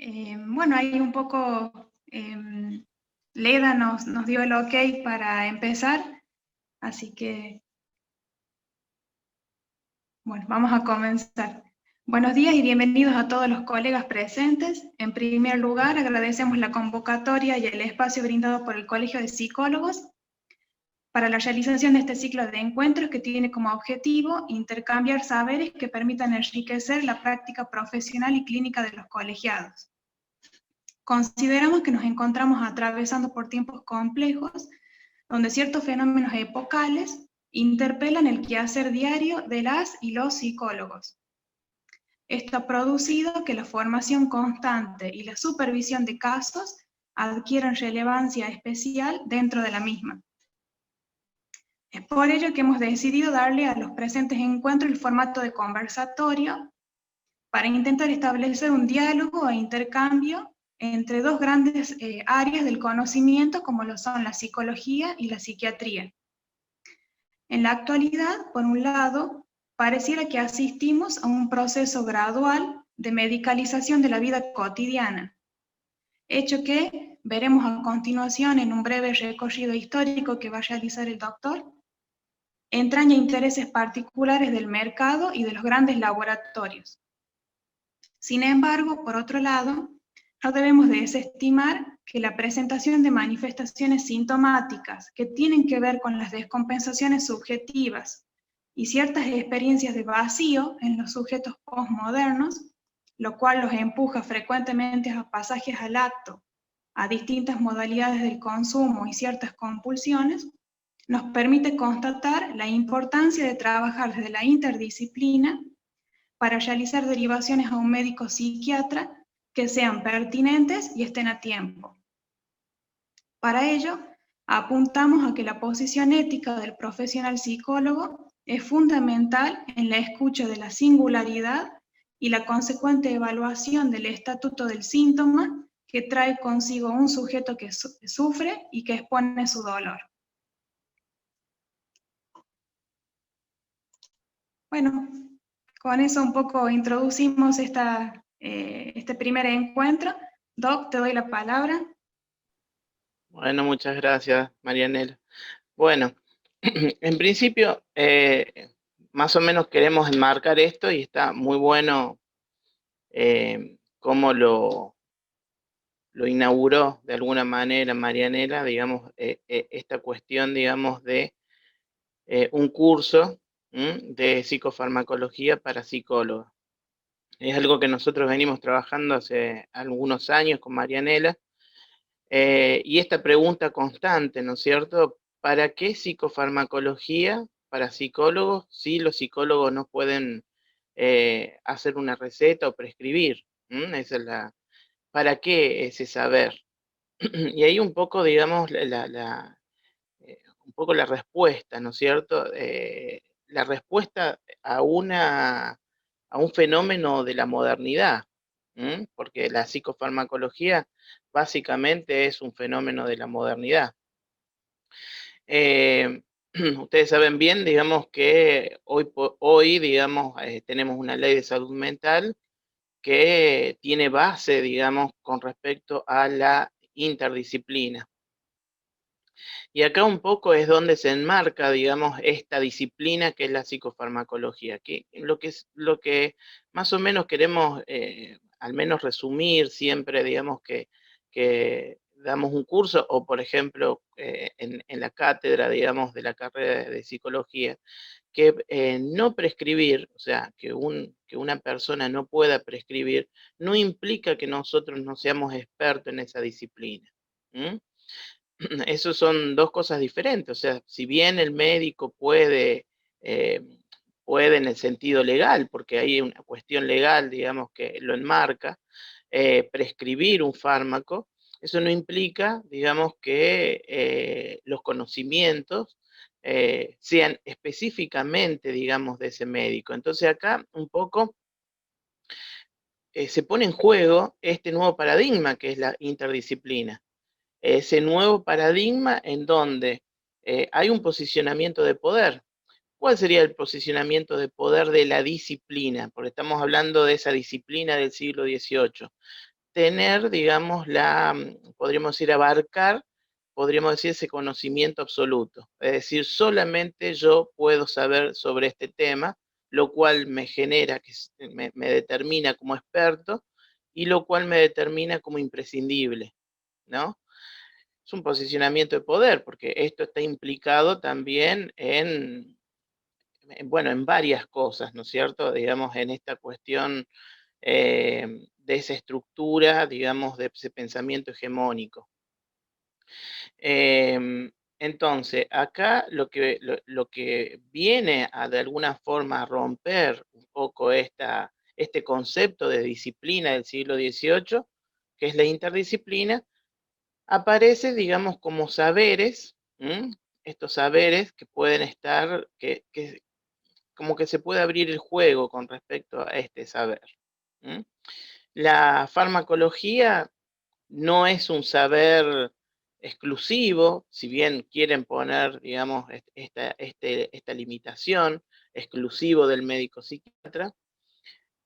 Bueno, ahí un poco Leda nos dio el ok para empezar, así que, bueno, vamos a comenzar. Buenos días y bienvenidos a todos los colegas presentes. En primer lugar, agradecemos la convocatoria y el espacio brindado por el Colegio de Psicólogos para la realización de este ciclo de encuentros que tiene como objetivo intercambiar saberes que permitan enriquecer la práctica profesional y clínica de los colegiados. Consideramos que nos encontramos atravesando por tiempos complejos, donde ciertos fenómenos epocales interpelan el quehacer diario de las y los psicólogos. Esto ha producido que la formación constante y la supervisión de casos adquieran relevancia especial dentro de la misma. Es por ello que hemos decidido darle a los presentes encuentros el formato de conversatorio para intentar establecer un diálogo e intercambio entre dos grandes áreas del conocimiento como lo son la psicología y la psiquiatría. En la actualidad, por un lado, pareciera que asistimos a un proceso gradual de medicalización de la vida cotidiana, hecho que veremos a continuación en un breve recorrido histórico que va a realizar el doctor. Entraña intereses particulares del mercado y de los grandes laboratorios. Sin embargo, por otro lado, no debemos desestimar que la presentación de manifestaciones sintomáticas que tienen que ver con las descompensaciones subjetivas y ciertas experiencias de vacío en los sujetos postmodernos, lo cual los empuja frecuentemente a pasajes al acto, a distintas modalidades del consumo y ciertas compulsiones, nos permite constatar la importancia de trabajar desde la interdisciplina para realizar derivaciones a un médico psiquiatra que sean pertinentes y estén a tiempo. Para ello, apuntamos a que la posición ética del profesional psicólogo es fundamental en la escucha de la singularidad y la consecuente evaluación del estatuto del síntoma que trae consigo un sujeto que sufre y que expone su dolor. Bueno, con eso un poco introducimos este primer encuentro. Doc, te doy la palabra. Bueno, muchas gracias, Marianela. Bueno, en principio, más o menos queremos enmarcar esto y está muy bueno cómo lo inauguró de alguna manera Marianela, digamos, esta cuestión, digamos, de un curso de psicofarmacología para psicólogos. Es algo que nosotros venimos trabajando hace algunos años con Marianela, y esta pregunta constante, ¿no es cierto? ¿Para qué psicofarmacología para psicólogos si los psicólogos no pueden hacer una receta o prescribir? Esa es ¿para qué ese saber? Y ahí un poco, digamos, un poco la respuesta, ¿no es cierto? La respuesta a un fenómeno de la modernidad, porque la psicofarmacología básicamente es un fenómeno de la modernidad. Ustedes saben bien, digamos, que hoy digamos, tenemos una ley de salud mental que tiene base, digamos, con respecto a la interdisciplina. Y acá un poco es donde se enmarca, digamos, esta disciplina que es la psicofarmacología, que lo que más o menos queremos, al menos resumir siempre, digamos, que damos un curso, o por ejemplo, en la cátedra, digamos, de la carrera de psicología, que no prescribir, o sea, que una persona no pueda prescribir, no implica que nosotros no seamos expertos en esa disciplina. Esos son dos cosas diferentes. O sea, si bien el médico puede en el sentido legal, porque hay una cuestión legal, digamos, que lo enmarca, prescribir un fármaco, eso no implica, digamos, que los conocimientos sean específicamente, digamos, de ese médico. Entonces acá un poco se pone en juego este nuevo paradigma que es la interdisciplina. Ese nuevo paradigma en donde hay un posicionamiento de poder. ¿Cuál sería el posicionamiento de poder de la disciplina? Porque estamos hablando de esa disciplina del siglo XVIII. tener, digamos, podríamos decir, abarcar, podríamos decir, ese conocimiento absoluto. Es decir, solamente yo puedo saber sobre este tema, lo cual me genera, me determina como experto, y lo cual me determina como imprescindible, ¿no? Es un posicionamiento de poder, porque esto está implicado también bueno, en varias cosas, ¿no es cierto? Digamos, en esta cuestión de esa estructura, digamos, de ese pensamiento hegemónico. Entonces, acá lo que viene a de alguna forma a romper un poco este concepto de disciplina del siglo XVIII, que es la interdisciplina, aparece, digamos, como saberes, estos saberes que pueden estar, como que se puede abrir el juego con respecto a este saber. La farmacología no es un saber exclusivo, si bien quieren poner, digamos, esta limitación, exclusivo del médico psiquiatra.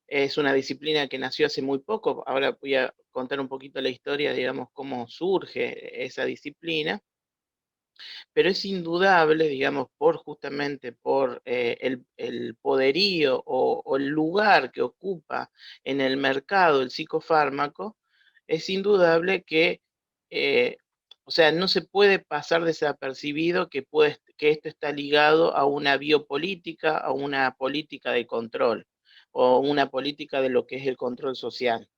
Es una disciplina que nació hace muy poco. Ahora voy a contar un poquito la historia, digamos, cómo surge esa disciplina. Pero es indudable, digamos, justamente por el poderío o el lugar que ocupa en el mercado el psicofármaco, es indudable que, o sea, no se puede pasar desapercibido que esto está ligado a una biopolítica, a una política de control o una política de lo que es el control social.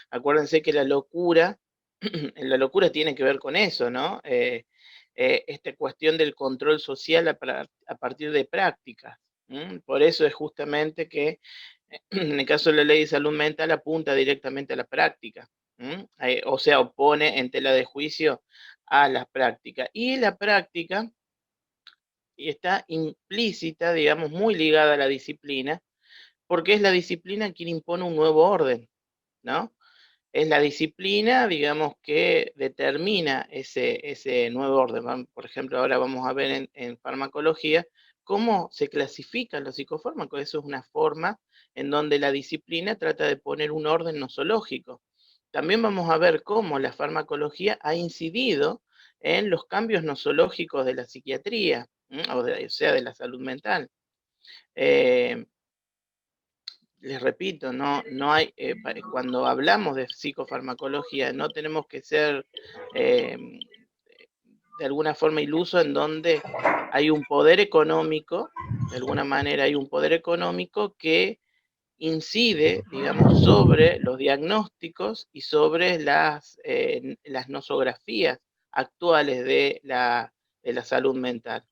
Acuérdense que la locura, la locura tiene que ver con eso, ¿no? Esta cuestión del control social a partir de prácticas. Por eso es justamente que en el caso de la ley de salud mental apunta directamente a la práctica, o sea, opone en tela de juicio a las prácticas. Y la práctica está implícita, digamos, muy ligada a la disciplina, porque es la disciplina quien impone un nuevo orden, ¿no? Es la disciplina, digamos, que determina ese nuevo orden. Por ejemplo, ahora vamos a ver en farmacología cómo se clasifican los psicofármacos. Eso es una forma en donde la disciplina trata de poner un orden nosológico. También vamos a ver cómo la farmacología ha incidido en los cambios nosológicos de la psiquiatría, o sea, de la salud mental. Les repito, no hay, cuando hablamos de psicofarmacología, no tenemos que ser de alguna forma iluso en donde hay un poder económico, de alguna manera hay un poder económico que incide, digamos, sobre los diagnósticos y sobre las nosografías actuales de la salud mental.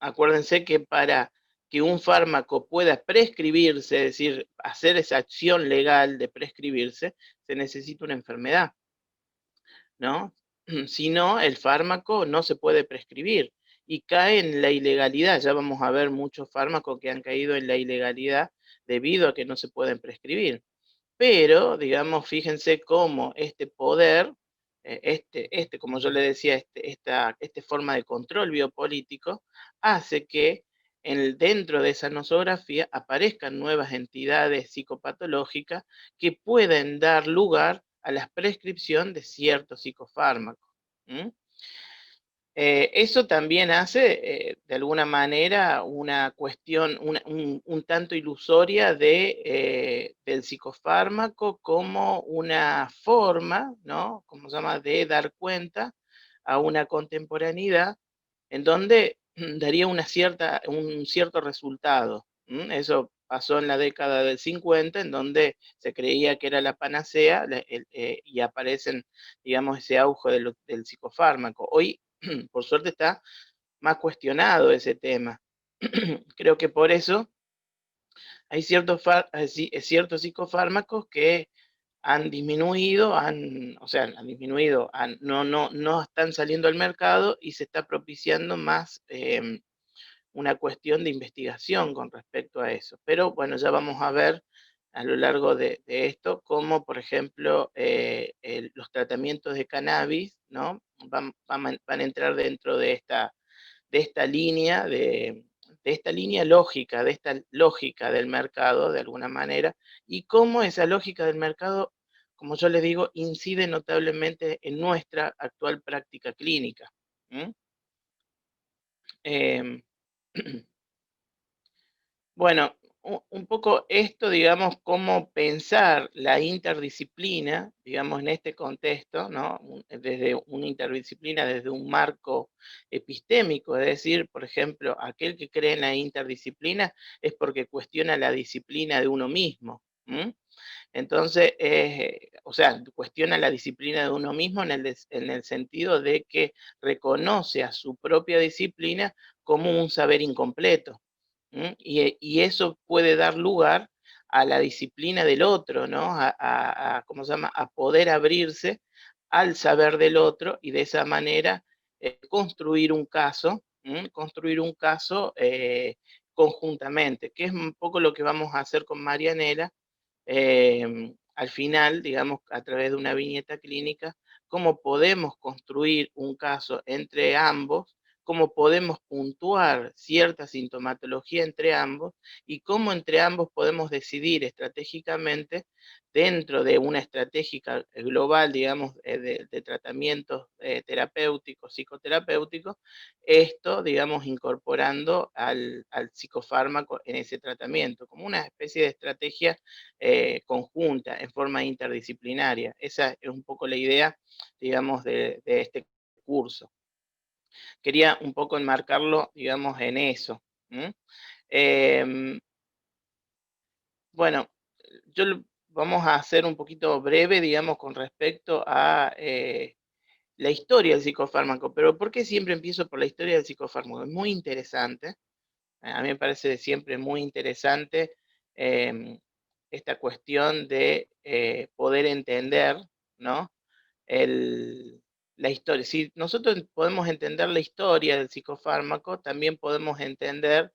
Acuérdense que para que un fármaco pueda prescribirse, es decir, hacer esa acción legal de prescribirse, se necesita una enfermedad, ¿no? Si no, el fármaco no se puede prescribir y cae en la ilegalidad. Ya vamos a ver muchos fármacos que han caído en la ilegalidad debido a que no se pueden prescribir. Pero, digamos, fíjense cómo este poder, como yo le decía, esta forma de control biopolítico, hace que dentro de esa nosografía aparezcan nuevas entidades psicopatológicas que pueden dar lugar a la prescripción de ciertos psicofármacos. Eso también hace, de alguna manera, una cuestión un tanto ilusoria del psicofármaco como una forma, ¿no? Como se llama, de dar cuenta a una contemporaneidad en donde daría un cierto resultado. Eso pasó en la década del 50, en donde se creía que era la panacea y aparecen, digamos, ese auge del psicofármaco. Hoy, por suerte, está más cuestionado ese tema. Creo que por eso hay ciertos psicofármacos que han disminuido, no están saliendo al mercado y se está propiciando más una cuestión de investigación con respecto a eso. Pero bueno, ya vamos a ver a lo largo de esto cómo, por ejemplo, los tratamientos de cannabis, ¿no? van a entrar dentro de esta línea de esta línea lógica, de esta lógica del mercado, de alguna manera, y cómo esa lógica del mercado, como yo les digo, incide notablemente en nuestra actual práctica clínica. Em, bueno, un poco esto, digamos, cómo pensar la interdisciplina, digamos, en este contexto, ¿no? Desde una interdisciplina, desde un marco epistémico, es decir, por ejemplo, aquel que cree en la interdisciplina es porque cuestiona la disciplina de uno mismo. Entonces, o sea, cuestiona la disciplina de uno mismo en el sentido de que reconoce a su propia disciplina como un saber incompleto. Y eso puede dar lugar a la disciplina del otro, ¿no? ¿Cómo se llama? A poder abrirse al saber del otro y de esa manera construir un caso, conjuntamente, que es un poco lo que vamos a hacer con Marianela. Al final, digamos, a través de una viñeta clínica, cómo podemos construir un caso entre ambos, cómo podemos puntuar cierta sintomatología entre ambos y cómo entre ambos podemos decidir estratégicamente dentro de una estratégica global, digamos, de tratamientos terapéuticos, psicoterapéuticos, esto, digamos, incorporando al psicofármaco en ese tratamiento, como una especie de estrategia conjunta, en forma interdisciplinaria. Esa es un poco la idea, digamos, de este curso. Quería un poco enmarcarlo, digamos, en eso. Bueno, vamos a hacer un poquito breve, digamos, con respecto a la historia del psicofármaco, pero ¿por qué siempre empiezo por la historia del psicofármaco? Es muy interesante, a mí me parece siempre muy interesante esta cuestión de poder entender, ¿no? La historia. Si nosotros podemos entender la historia del psicofármaco, también podemos entender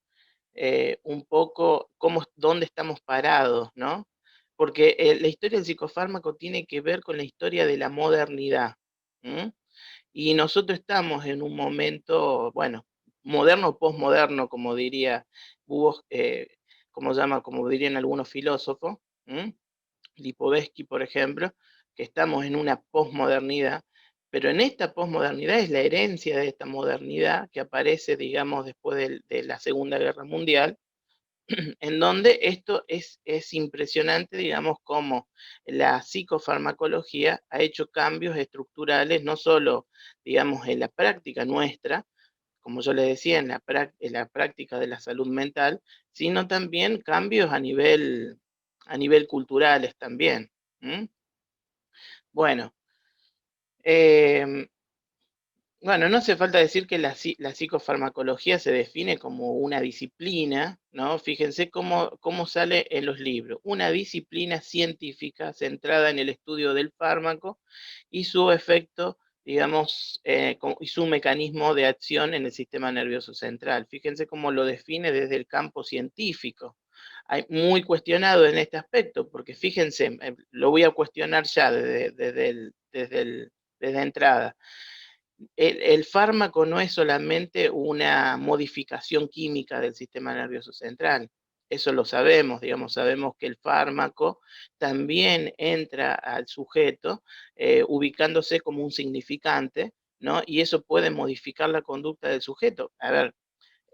un poco dónde estamos parados, ¿no? Porque la historia del psicofármaco tiene que ver con la historia de la modernidad. Y nosotros estamos en un momento, bueno, moderno o posmoderno, como diría Hugo, como dirían algunos filósofos, Lipovetsky, por ejemplo, que estamos en una posmodernidad, pero en esta posmodernidad es la herencia de esta modernidad que aparece, digamos, después de la Segunda Guerra Mundial, en donde esto es impresionante, digamos, cómo la psicofarmacología ha hecho cambios estructurales, no solo, digamos, en la práctica nuestra, como yo les decía, en la práctica de la salud mental, sino también cambios a nivel culturales también. Bueno, em, bueno, no hace falta decir que la psicofarmacología se define como una disciplina, ¿no? Fíjense cómo sale en los libros. Una disciplina científica centrada en el estudio del fármaco y su efecto, digamos, y su mecanismo de acción en el sistema nervioso central. Fíjense cómo lo define desde el campo científico. Hay muy cuestionado en este aspecto, porque fíjense, lo voy a cuestionar ya desde entrada. El fármaco no es solamente una modificación química del sistema nervioso central. Eso lo sabemos, digamos, sabemos que el fármaco también entra al sujeto ubicándose como un significante, ¿no? Y eso puede modificar la conducta del sujeto. A ver,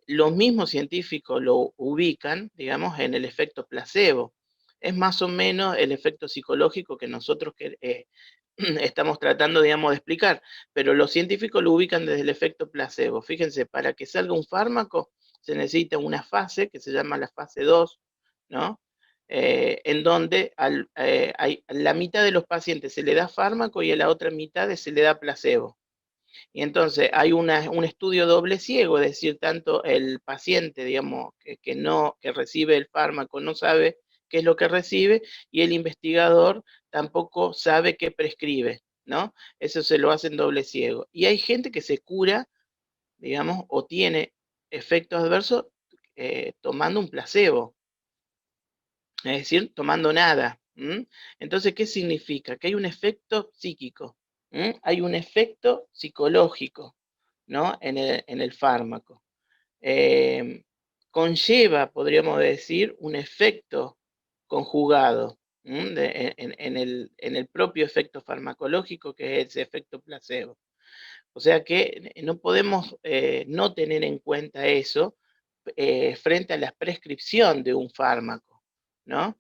los mismos científicos lo ubican, digamos, en el efecto placebo. Es más o menos el efecto psicológico que nosotros estamos tratando, digamos, de explicar, pero los científicos lo ubican desde el efecto placebo. Fíjense, para que salga un fármaco se necesita una fase que se llama la fase 2, ¿no? En donde la mitad de los pacientes se le da fármaco y a la otra mitad se le da placebo. Y entonces hay un estudio doble ciego, es decir, tanto el paciente, digamos, que recibe el fármaco no sabe qué es lo que recibe y el investigador tampoco sabe qué prescribe, ¿no? Eso se lo hacen doble ciego. Y hay gente que se cura, digamos, o tiene efectos adversos tomando un placebo, es decir, tomando nada. Entonces, ¿qué significa? Que hay un efecto psíquico, hay un efecto psicológico, ¿no? En el fármaco. conlleva, podríamos decir, un efecto conjugado en el propio efecto farmacológico, que es ese efecto placebo. O sea que no podemos no tener en cuenta eso frente a la prescripción de un fármaco, ¿no?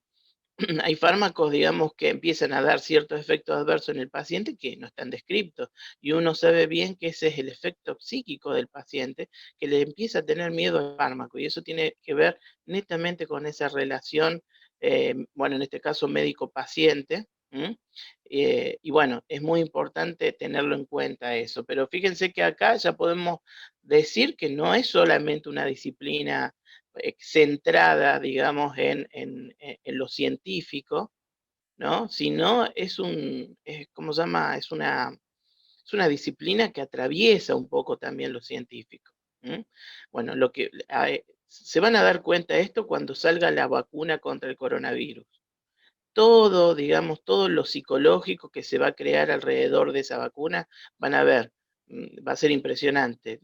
Hay fármacos, digamos, que empiezan a dar ciertos efectos adversos en el paciente que no están descritos, y uno sabe bien que ese es el efecto psíquico del paciente, que le empieza a tener miedo al fármaco, y eso tiene que ver netamente con esa relación, bueno, en este caso médico-paciente, y bueno, es muy importante tenerlo en cuenta eso, pero fíjense que acá ya podemos decir que no es solamente una disciplina centrada, digamos, en lo científico, ¿no? Sino ¿cómo se llama? Es una disciplina que atraviesa un poco también lo científico. Bueno, se van a dar cuenta de esto cuando salga la vacuna contra el coronavirus. Todo, digamos, todo lo psicológico que se va a crear alrededor de esa vacuna, van a ver, va a ser impresionante.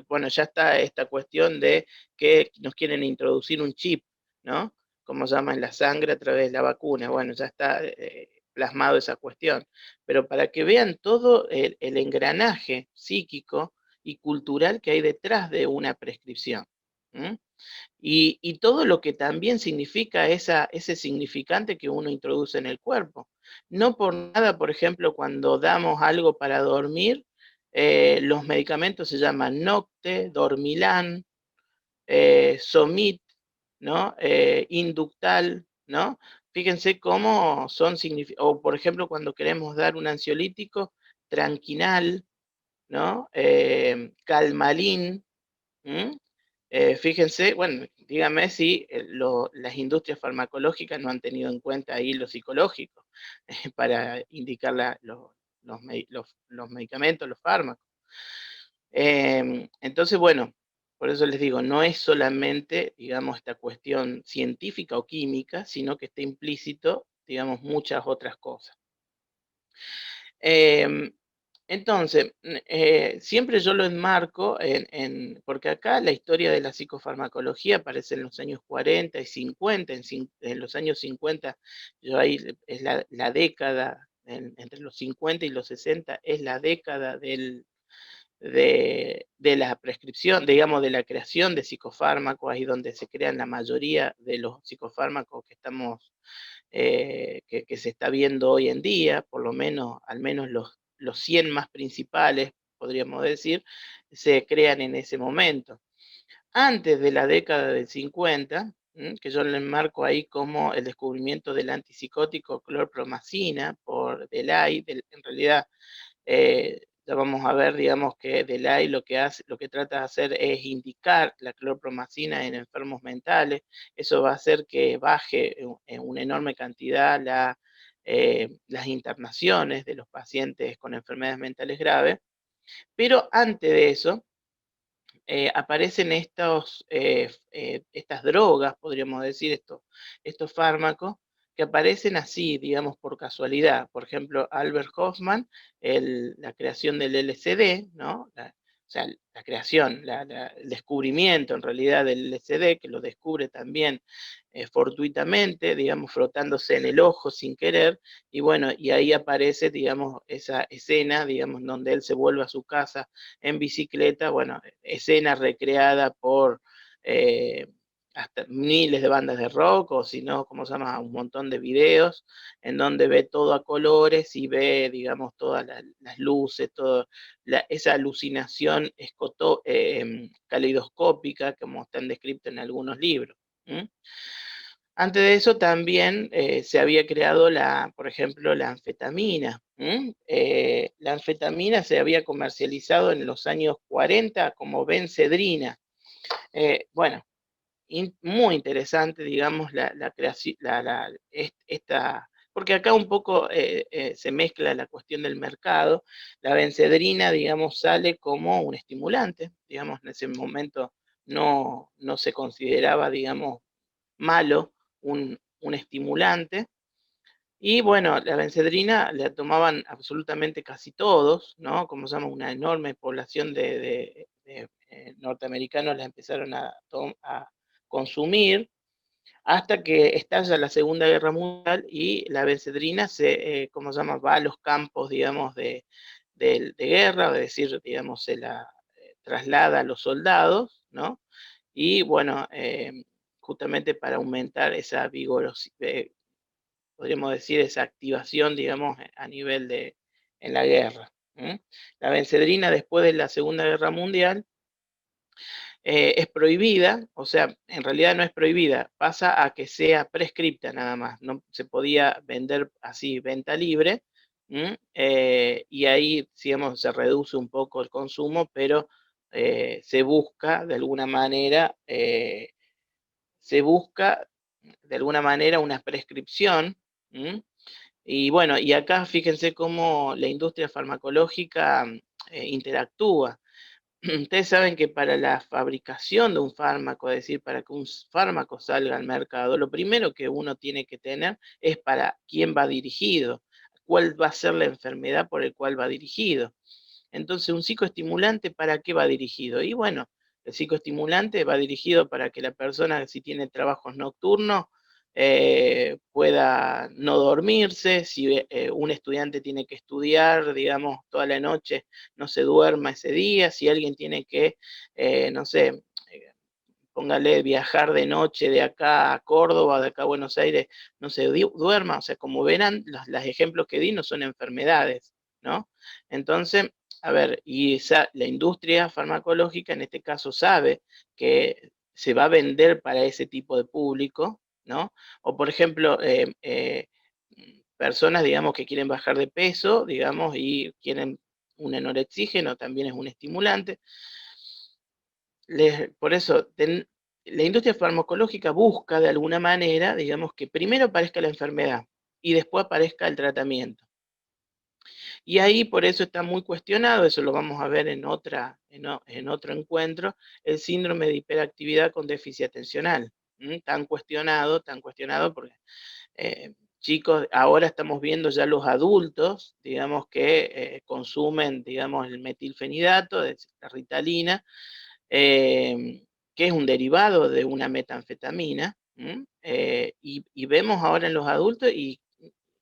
Bueno, ya está esta cuestión de que nos quieren introducir un chip, ¿no? Como se llama en la sangre a través de la vacuna. Bueno, ya está plasmado esa cuestión. Pero para que vean todo el engranaje psíquico y cultural que hay detrás de una prescripción. Y todo lo que también significa ese significante que uno introduce en el cuerpo. No por nada, por ejemplo, cuando damos algo para dormir, los medicamentos se llaman Nocte, Dormilan, Somit, ¿no? Inductal, ¿no? Fíjense cómo son o por ejemplo, cuando queremos dar un ansiolítico, Tranquinal, ¿no? Calmalin. Fíjense, bueno, dígame si las industrias farmacológicas no han tenido en cuenta ahí lo psicológico para indicar los medicamentos, los fármacos. Entonces, bueno, por eso les digo, no es solamente, digamos, esta cuestión científica o química, sino que está implícito, digamos, muchas otras cosas. Entonces, siempre yo lo enmarco porque acá la historia de la psicofarmacología aparece en los años 40 y 50, en los años 50, yo ahí es la década, entre los 50 y los 60, es la década de la prescripción, digamos, de la creación de psicofármacos, ahí donde se crean la mayoría de los psicofármacos que se está viendo hoy en día, por lo menos, al menos los 100 más principales, podríamos decir, se crean en ese momento. Antes de la década del 50, que yo le enmarco ahí como el descubrimiento del antipsicótico clorpromazina por Delay, en realidad ya vamos a ver, digamos, que Delay lo que trata de hacer es indicar la clorpromazina en enfermos mentales. Eso va a hacer que baje en una enorme cantidad las internaciones de los pacientes con enfermedades mentales graves. Pero antes de eso, aparecen estas drogas, podríamos decir, estos fármacos, que aparecen así, digamos, por casualidad. Por ejemplo, Albert Hoffman, la creación del LSD, ¿no? O sea, la creación, el descubrimiento en realidad del LSD, que lo descubre también fortuitamente, digamos, frotándose en el ojo sin querer, y bueno, y ahí aparece, digamos, esa escena, digamos, donde él se vuelve a su casa en bicicleta, bueno, escena recreada por hasta miles de bandas de rock, o si no, como se llama, un montón de videos, en donde ve todo a colores y ve, digamos, todas las luces, toda esa alucinación caleidoscópica, como están descritas en algunos libros. Antes de eso también se había creado, por ejemplo, la anfetamina. La anfetamina se había comercializado en los años 40 como Benzedrina. Bueno, muy interesante, digamos, la creación, porque acá un poco se mezcla la cuestión del mercado. La Benzedrina, digamos, sale como un estimulante, digamos, en ese momento no se consideraba, digamos, malo un estimulante. Y bueno, la Benzedrina la tomaban absolutamente casi todos, ¿no? Como se llama, una enorme población de norteamericanos la empezaron consumir, hasta que estalla la Segunda Guerra Mundial y la benzedrina ¿cómo se llama? Va a los campos, digamos, de guerra, es decir, digamos, se la traslada a los soldados, ¿no? Y bueno, justamente para aumentar esa vigorosidad, podríamos decir, esa activación, digamos, a nivel en la guerra. La benzedrina después de la Segunda Guerra Mundial es prohibida, o sea, en realidad no es prohibida, pasa a que sea prescripta nada más, no se podía vender así, venta libre, y ahí, digamos, se reduce un poco el consumo, pero se busca de alguna manera, una prescripción, y bueno, y acá fíjense cómo la industria farmacológica interactúa. Ustedes saben que para la fabricación de un fármaco, es decir, para que un fármaco salga al mercado, lo primero que uno tiene que tener es para quién va dirigido, cuál va a ser la enfermedad por el cual va dirigido. Entonces, un psicoestimulante, ¿para qué va dirigido? Y bueno, el psicoestimulante va dirigido para que la persona, si tiene trabajos nocturnos, pueda no dormirse. Si un estudiante tiene que estudiar, digamos, toda la noche, no se duerma ese día. Si alguien tiene que, no sé, póngale viajar de noche de acá a Córdoba, de acá a Buenos Aires, no se duerma. O sea, como verán, los ejemplos que di no son enfermedades, ¿no? Entonces, a ver, y la industria farmacológica en este caso sabe que se va a vender para ese tipo de público, ¿no? O por ejemplo, personas, digamos, que quieren bajar de peso, digamos, y quieren un anorexígeno, también es un estimulante. Por eso, la industria farmacológica busca de alguna manera, digamos, que primero aparezca la enfermedad y después aparezca el tratamiento. Y ahí por eso está muy cuestionado, eso lo vamos a ver en otro encuentro, el síndrome de hiperactividad con déficit atencional. Tan cuestionado porque chicos, ahora estamos viendo ya los adultos, digamos, que consumen, digamos, el metilfenidato, la Ritalina, que es un derivado de una metanfetamina, y vemos ahora en los adultos y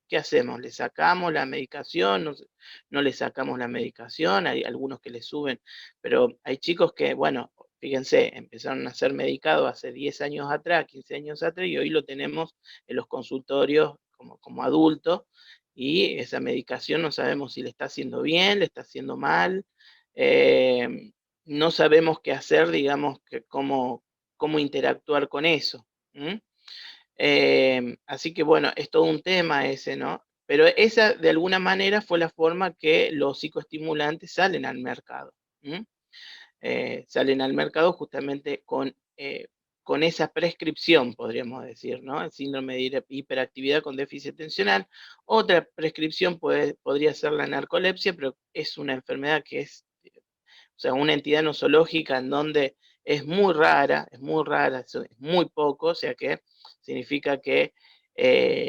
¿qué hacemos? ¿Le sacamos la medicación? ¿No le sacamos la medicación? Hay algunos que le suben, pero hay chicos que, bueno, fíjense, empezaron a ser medicados hace 10 años atrás, 15 años atrás, y hoy lo tenemos en los consultorios como adultos, y esa medicación no sabemos si le está haciendo bien, le está haciendo mal, no sabemos qué hacer, digamos, cómo interactuar con eso. Así que bueno, es todo un tema ese, ¿no? Pero esa de alguna manera fue la forma que los psicoestimulantes salen al mercado. Salen al mercado justamente con esa prescripción, podríamos decir, ¿no? El síndrome de hiperactividad con déficit atencional. Otra prescripción podría ser la narcolepsia, pero es una enfermedad que es, o sea, una entidad nosológica en donde es muy rara, es muy poco, o sea que significa que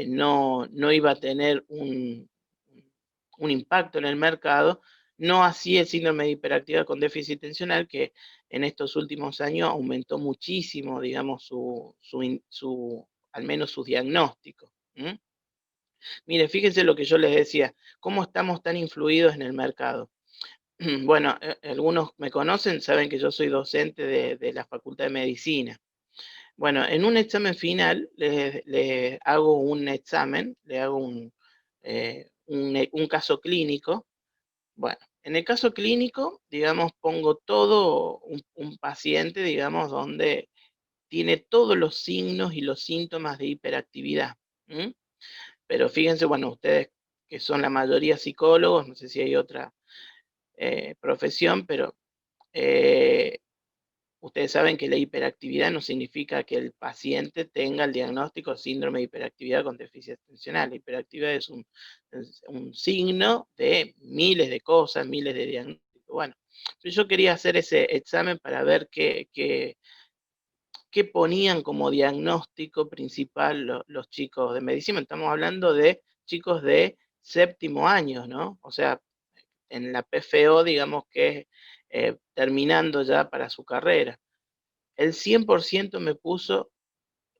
no iba a tener un impacto en el mercado, no así el síndrome de hiperactividad con déficit atencional, que en estos últimos años aumentó muchísimo, digamos, al menos su diagnóstico. Mire, fíjense lo que yo les decía, cómo estamos tan influidos en el mercado. Bueno, algunos me conocen, saben que yo soy docente de la Facultad de Medicina. Bueno, en un examen final le hago un examen, le hago un caso clínico. Bueno, en el caso clínico, digamos, pongo todo un paciente, digamos, donde tiene todos los signos y los síntomas de hiperactividad. Pero fíjense, bueno, ustedes que son la mayoría psicólogos, no sé si hay otra profesión, pero ustedes saben que la hiperactividad no significa que el paciente tenga el diagnóstico síndrome de hiperactividad con déficit atencional. La hiperactividad es un signo de miles de cosas, miles de diagnósticos. Bueno, yo quería hacer ese examen para ver qué ponían como diagnóstico principal los chicos de medicina. Estamos hablando de chicos de séptimo año, ¿no? O sea, en la PFO, digamos que terminando ya para su carrera. el 100% me puso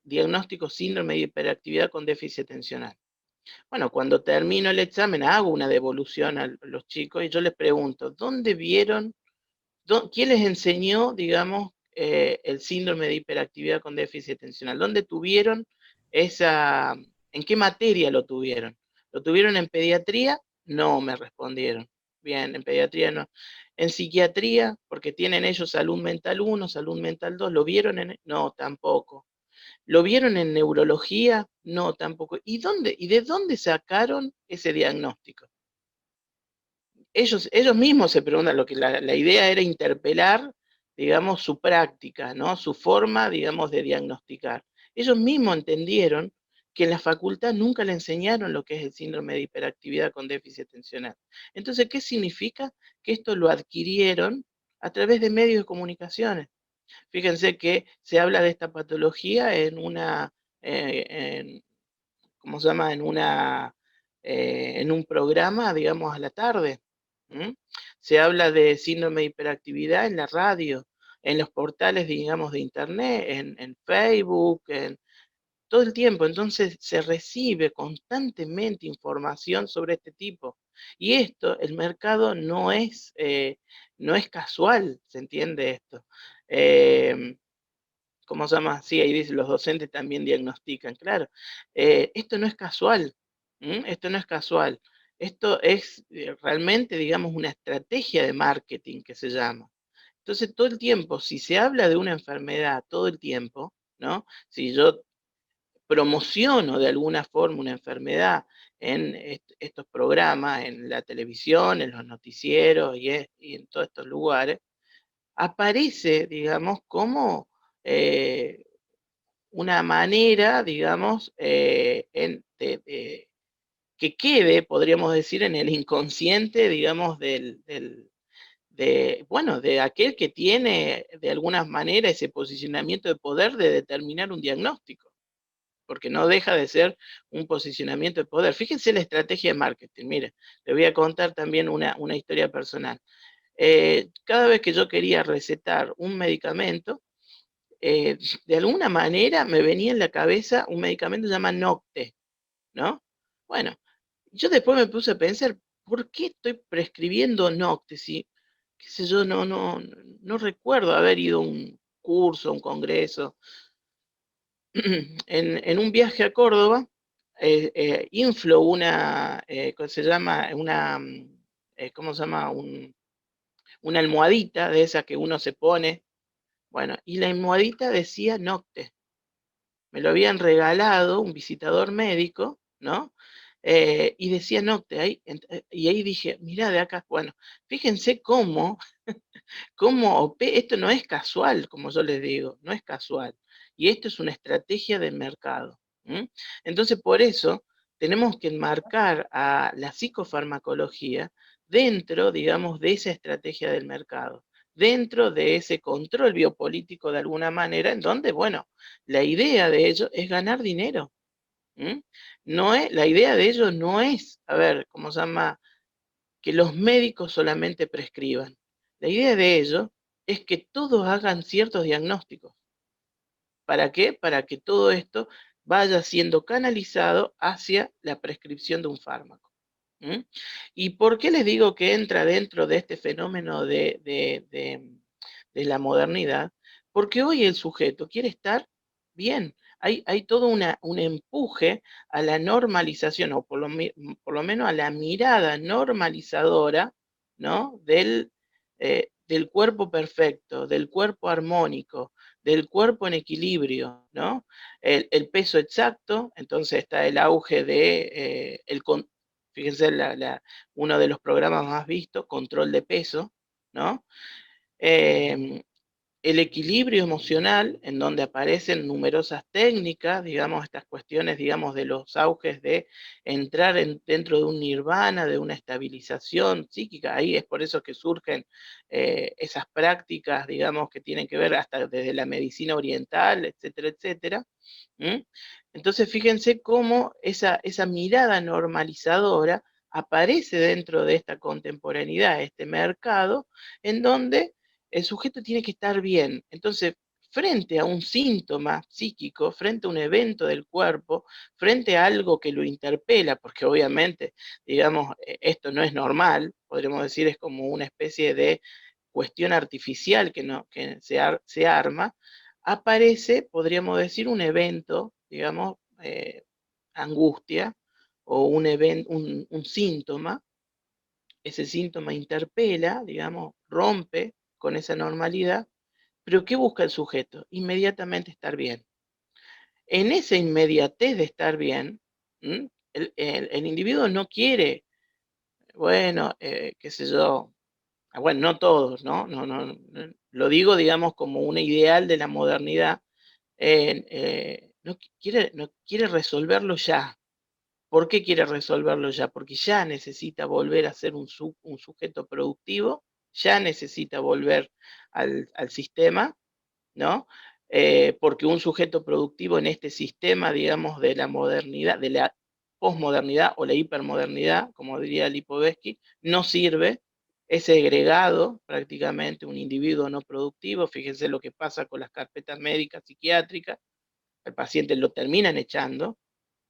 diagnóstico síndrome de hiperactividad con déficit atencional. Bueno, cuando termino el examen hago una devolución a los chicos y yo les pregunto, ¿dónde vieron, quién les enseñó, digamos, el síndrome de hiperactividad con déficit atencional? ¿Dónde tuvieron esa, en qué materia lo tuvieron? ¿Lo tuvieron en pediatría? No, me respondieron. Bien, en pediatría no. En psiquiatría, porque tienen ellos salud mental 1, salud mental 2, ¿lo vieron en? No, tampoco. ¿Lo vieron en neurología? No, tampoco. ¿Y de dónde sacaron ese diagnóstico? Ellos mismos se preguntan, lo que la idea era interpelar, digamos, su práctica, ¿no? Su forma, digamos, de diagnosticar. Ellos mismos entendieron que en la facultad nunca le enseñaron lo que es el síndrome de hiperactividad con déficit atencional. Entonces, ¿qué significa? Que esto lo adquirieron a través de medios de comunicaciones. Fíjense que se habla de esta patología en una, ¿cómo se llama? En un programa, digamos, a la tarde. ¿Mm? Se habla de síndrome de hiperactividad en la radio, en los portales, digamos, de internet, en Facebook, todo el tiempo. Entonces se recibe constantemente información sobre este tipo. Y esto, el mercado no es casual, ¿se entiende esto? ¿Cómo se llama? Sí, ahí dice, los docentes también diagnostican, claro. Esto no es casual, esto no es casual. Esto es realmente, digamos, una estrategia de marketing que se llama. Entonces, todo el tiempo, si se habla de una enfermedad todo el tiempo, ¿no? Si yo promociono de alguna forma una enfermedad en estos programas, en la televisión, en los noticieros y en todos estos lugares, aparece, digamos, como eh, una manera, digamos, que quede, podríamos decir, en el inconsciente, digamos, bueno, de aquel que tiene de alguna manera ese posicionamiento de poder de determinar un diagnóstico, porque no deja de ser un posicionamiento de poder. Fíjense la estrategia de marketing. Mire, le voy a contar también una historia personal. Cada vez que yo quería recetar un medicamento, de alguna manera me venía en la cabeza un medicamento que se llama Nocte, ¿no? Bueno, yo después me puse a pensar, ¿por qué estoy prescribiendo Nocte? Si, qué sé yo, no recuerdo haber ido a un curso, un congreso. En un viaje a Córdoba, inflo ¿cómo se llama? ¿Cómo se llama? Una almohadita de esa que uno se pone. Bueno, y la almohadita decía Nocte. Me lo habían regalado un visitador médico, ¿no? Y decía Nocte, y ahí dije, mira de acá, bueno, fíjense esto no es casual, como yo les digo, no es casual. Y esto es una estrategia de mercado. Entonces, por eso tenemos que enmarcar a la psicofarmacología dentro, digamos, de esa estrategia del mercado, dentro de ese control biopolítico de alguna manera, en donde, bueno, la idea de ello es ganar dinero. La idea de ello no es, a ver, ¿cómo se llama? Que los médicos solamente prescriban. La idea de ello es que todos hagan ciertos diagnósticos. ¿Para qué? Para que todo esto vaya siendo canalizado hacia la prescripción de un fármaco. ¿Y por qué les digo que entra dentro de este fenómeno de la modernidad? Porque hoy el sujeto quiere estar bien. Hay todo un empuje a la normalización, o por lo menos a la mirada normalizadora, ¿no? Del cuerpo perfecto, del cuerpo armónico, del cuerpo en equilibrio, ¿no? El peso exacto, entonces está el auge de, fíjense, uno de los programas más vistos, control de peso, ¿no? Eh, el equilibrio emocional, en donde aparecen numerosas técnicas, digamos, estas cuestiones, digamos, de los auges de entrar dentro de un nirvana, de una estabilización psíquica. Ahí es por eso que surgen esas prácticas, digamos, que tienen que ver hasta desde la medicina oriental, etcétera, etcétera. Entonces, fíjense cómo esa mirada normalizadora aparece dentro de esta contemporaneidad, este mercado, en donde el sujeto tiene que estar bien. Entonces, frente a un síntoma psíquico, frente a un evento del cuerpo, frente a algo que lo interpela, porque obviamente, digamos, esto no es normal, podríamos decir, es como una especie de cuestión artificial que se arma, aparece, podríamos decir, un evento, digamos, angustia, o un síntoma. Ese síntoma interpela, digamos, rompe con esa normalidad, pero ¿qué busca el sujeto? Inmediatamente estar bien. En esa inmediatez de estar bien, el individuo no quiere, bueno, qué sé yo, bueno, no todos, ¿no? Lo digo, digamos, como un ideal de la modernidad, no quiere resolverlo ya. ¿Por qué quiere resolverlo ya? Porque ya necesita volver a ser un sujeto productivo, ya necesita volver al sistema, ¿no? Porque un sujeto productivo en este sistema, digamos, de la modernidad, de la posmodernidad o la hipermodernidad, como diría Lipovetsky, no sirve, es segregado prácticamente, un individuo no productivo. Fíjense lo que pasa con las carpetas médicas psiquiátricas, al paciente lo terminan echando,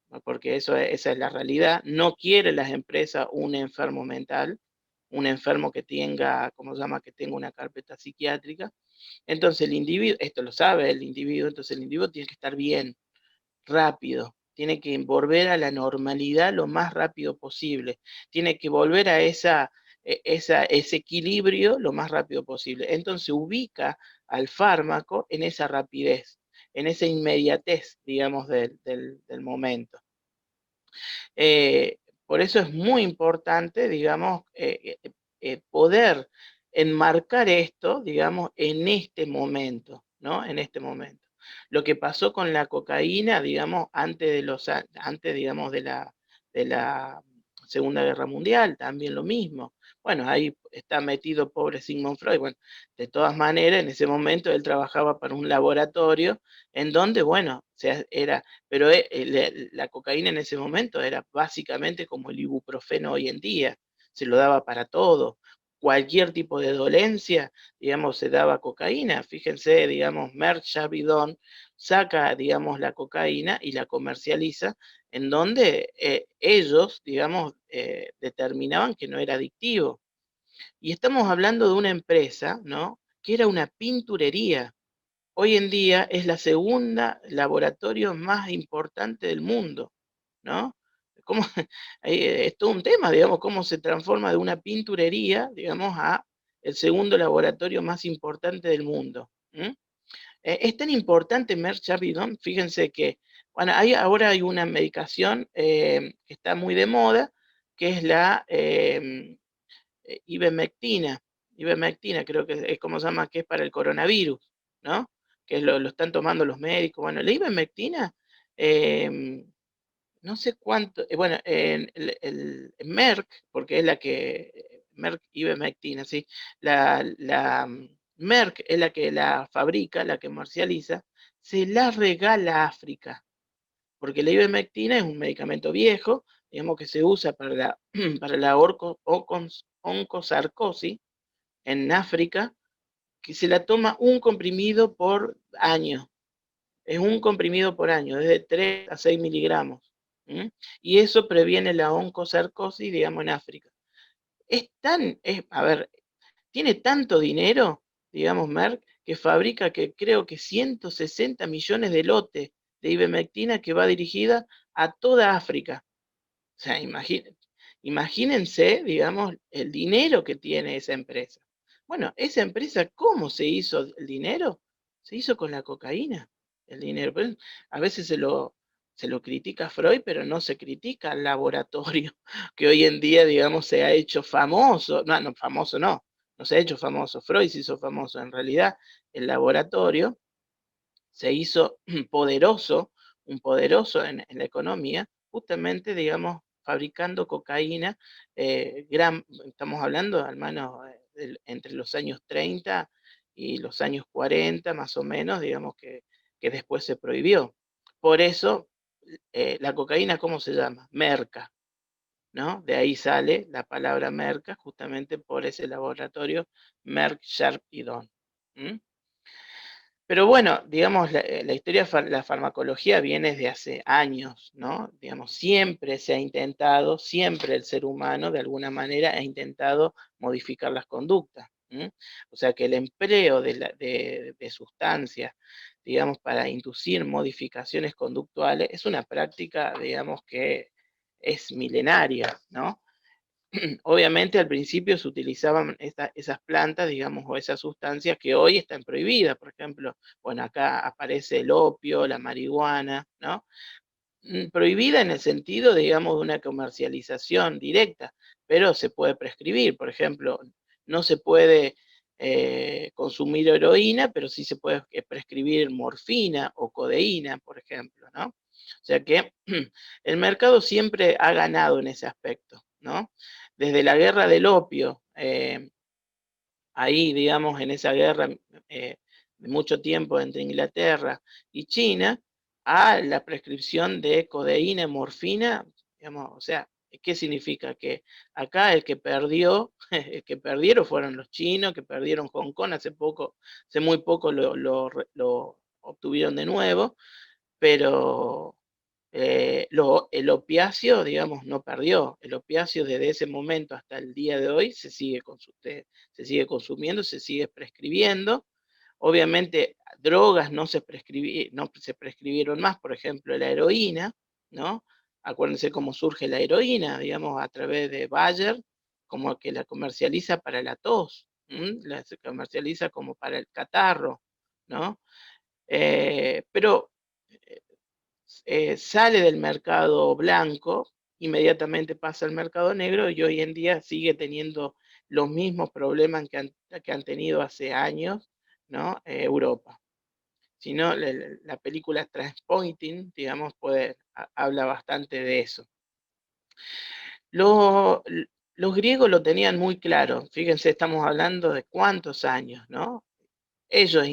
¿no? Porque esa es la realidad. No quieren las empresas un enfermo mental, un enfermo que tenga, ¿cómo se llama?, que tenga una carpeta psiquiátrica. Entonces el individuo, esto lo sabe el individuo, entonces el individuo tiene que estar bien, rápido, tiene que volver a la normalidad lo más rápido posible, tiene que volver a ese equilibrio lo más rápido posible. Entonces ubica al fármaco en esa rapidez, en esa inmediatez, digamos, del momento. Por eso es muy importante, digamos, poder enmarcar esto, digamos, en este momento, ¿no? En este momento. Lo que pasó con la cocaína, digamos, antes, digamos, de la Segunda Guerra Mundial, también lo mismo. Bueno, ahí está metido pobre Sigmund Freud. Bueno, de todas maneras, en ese momento él trabajaba para un laboratorio en donde, bueno, pero la cocaína en ese momento era básicamente como el ibuprofeno hoy en día, se lo daba para todo. Cualquier tipo de dolencia, digamos, se daba cocaína. Fíjense, digamos, Merck Sharp saca, digamos, la cocaína y la comercializa, en donde ellos, digamos, determinaban que no era adictivo. Y estamos hablando de una empresa, ¿no?, que era una pinturería. Hoy en día es la segunda laboratorio más importante del mundo, ¿no? ¿Cómo? Es todo un tema, digamos, cómo se transforma de una pinturería, digamos, a el segundo laboratorio más importante del mundo. Es tan importante Merck Sharp y Dohme, fíjense que, bueno, ahora hay una medicación que está muy de moda, que es la ivermectina. Ivermectina creo que es como se llama, que es para el coronavirus, ¿no? Que lo están tomando los médicos. Bueno, la ivermectina, no sé cuánto, bueno, el Merck, porque es la que, Merck ivermectina, sí, Merck es la que la fabrica, la que comercializa, se la regala a África, porque la ivermectina es un medicamento viejo, digamos, que se usa para para la oncosarcosis en África, que se la toma un comprimido por año. Es un comprimido por año, desde 3 a 6 miligramos. Y eso previene la oncosarcosis, digamos, en África. A ver, tiene tanto dinero, digamos, Merck, que fabrica, que creo que 160 millones de lotes de ivermectina, que va dirigida a toda África. O sea, imagínense, digamos, el dinero que tiene esa empresa. Bueno, esa empresa, ¿cómo se hizo el dinero? Se hizo con la cocaína, el dinero. Pero a veces se lo critica a Freud, pero no se critica al laboratorio, que hoy en día, digamos, se ha hecho famoso. No, no, famoso no se ha hecho famoso. Freud se hizo famoso. En realidad, el laboratorio se hizo poderoso, un poderoso en la economía, justamente, digamos, fabricando cocaína, estamos hablando al menos entre los años 30 y los años 40, más o menos, digamos, que después se prohibió. Por eso, la cocaína, ¿cómo se llama? Merca, ¿no? De ahí sale la palabra merca, justamente por ese laboratorio Merck Sharp y Dohme. Pero bueno, digamos, la historia de la farmacología viene desde hace años, ¿no? Digamos, siempre se ha intentado, siempre el ser humano de alguna manera ha intentado modificar las conductas. O sea que el empleo de sustancias, digamos, para inducir modificaciones conductuales es una práctica, digamos, que es milenaria, ¿no? Obviamente al principio se utilizaban esas plantas, digamos, o esas sustancias que hoy están prohibidas. Por ejemplo, bueno, acá aparece el opio, la marihuana, ¿no? Prohibida en el sentido, digamos, de una comercialización directa, pero se puede prescribir. Por ejemplo, no se puede consumir heroína, pero sí se puede prescribir morfina o codeína, por ejemplo, ¿no? O sea que el mercado siempre ha ganado en ese aspecto, ¿no? Desde la guerra del opio, ahí, digamos, en esa guerra de mucho tiempo entre Inglaterra y China, a la prescripción de codeína y morfina, digamos, o sea, ¿qué significa? Que acá el que perdió, el que perdieron fueron los chinos, que perdieron Hong Kong hace muy poco lo obtuvieron de nuevo, pero el opiáceo, digamos, no perdió. El opiáceo desde ese momento hasta el día de hoy se sigue consumiendo, se sigue prescribiendo. Obviamente, drogas no se prescribieron más, por ejemplo, la heroína, ¿no? Acuérdense cómo surge la heroína, digamos, a través de Bayer, como que la comercializa para la tos, se comercializa como para el catarro, ¿no? Pero sale del mercado blanco, inmediatamente pasa al mercado negro y hoy en día sigue teniendo los mismos problemas que han tenido hace años, ¿no? Europa. Si no, la película Transpointing, digamos, habla bastante de eso. Lo- los griegos lo tenían muy claro. Fíjense, estamos hablando de cuántos años, ¿no? Ellos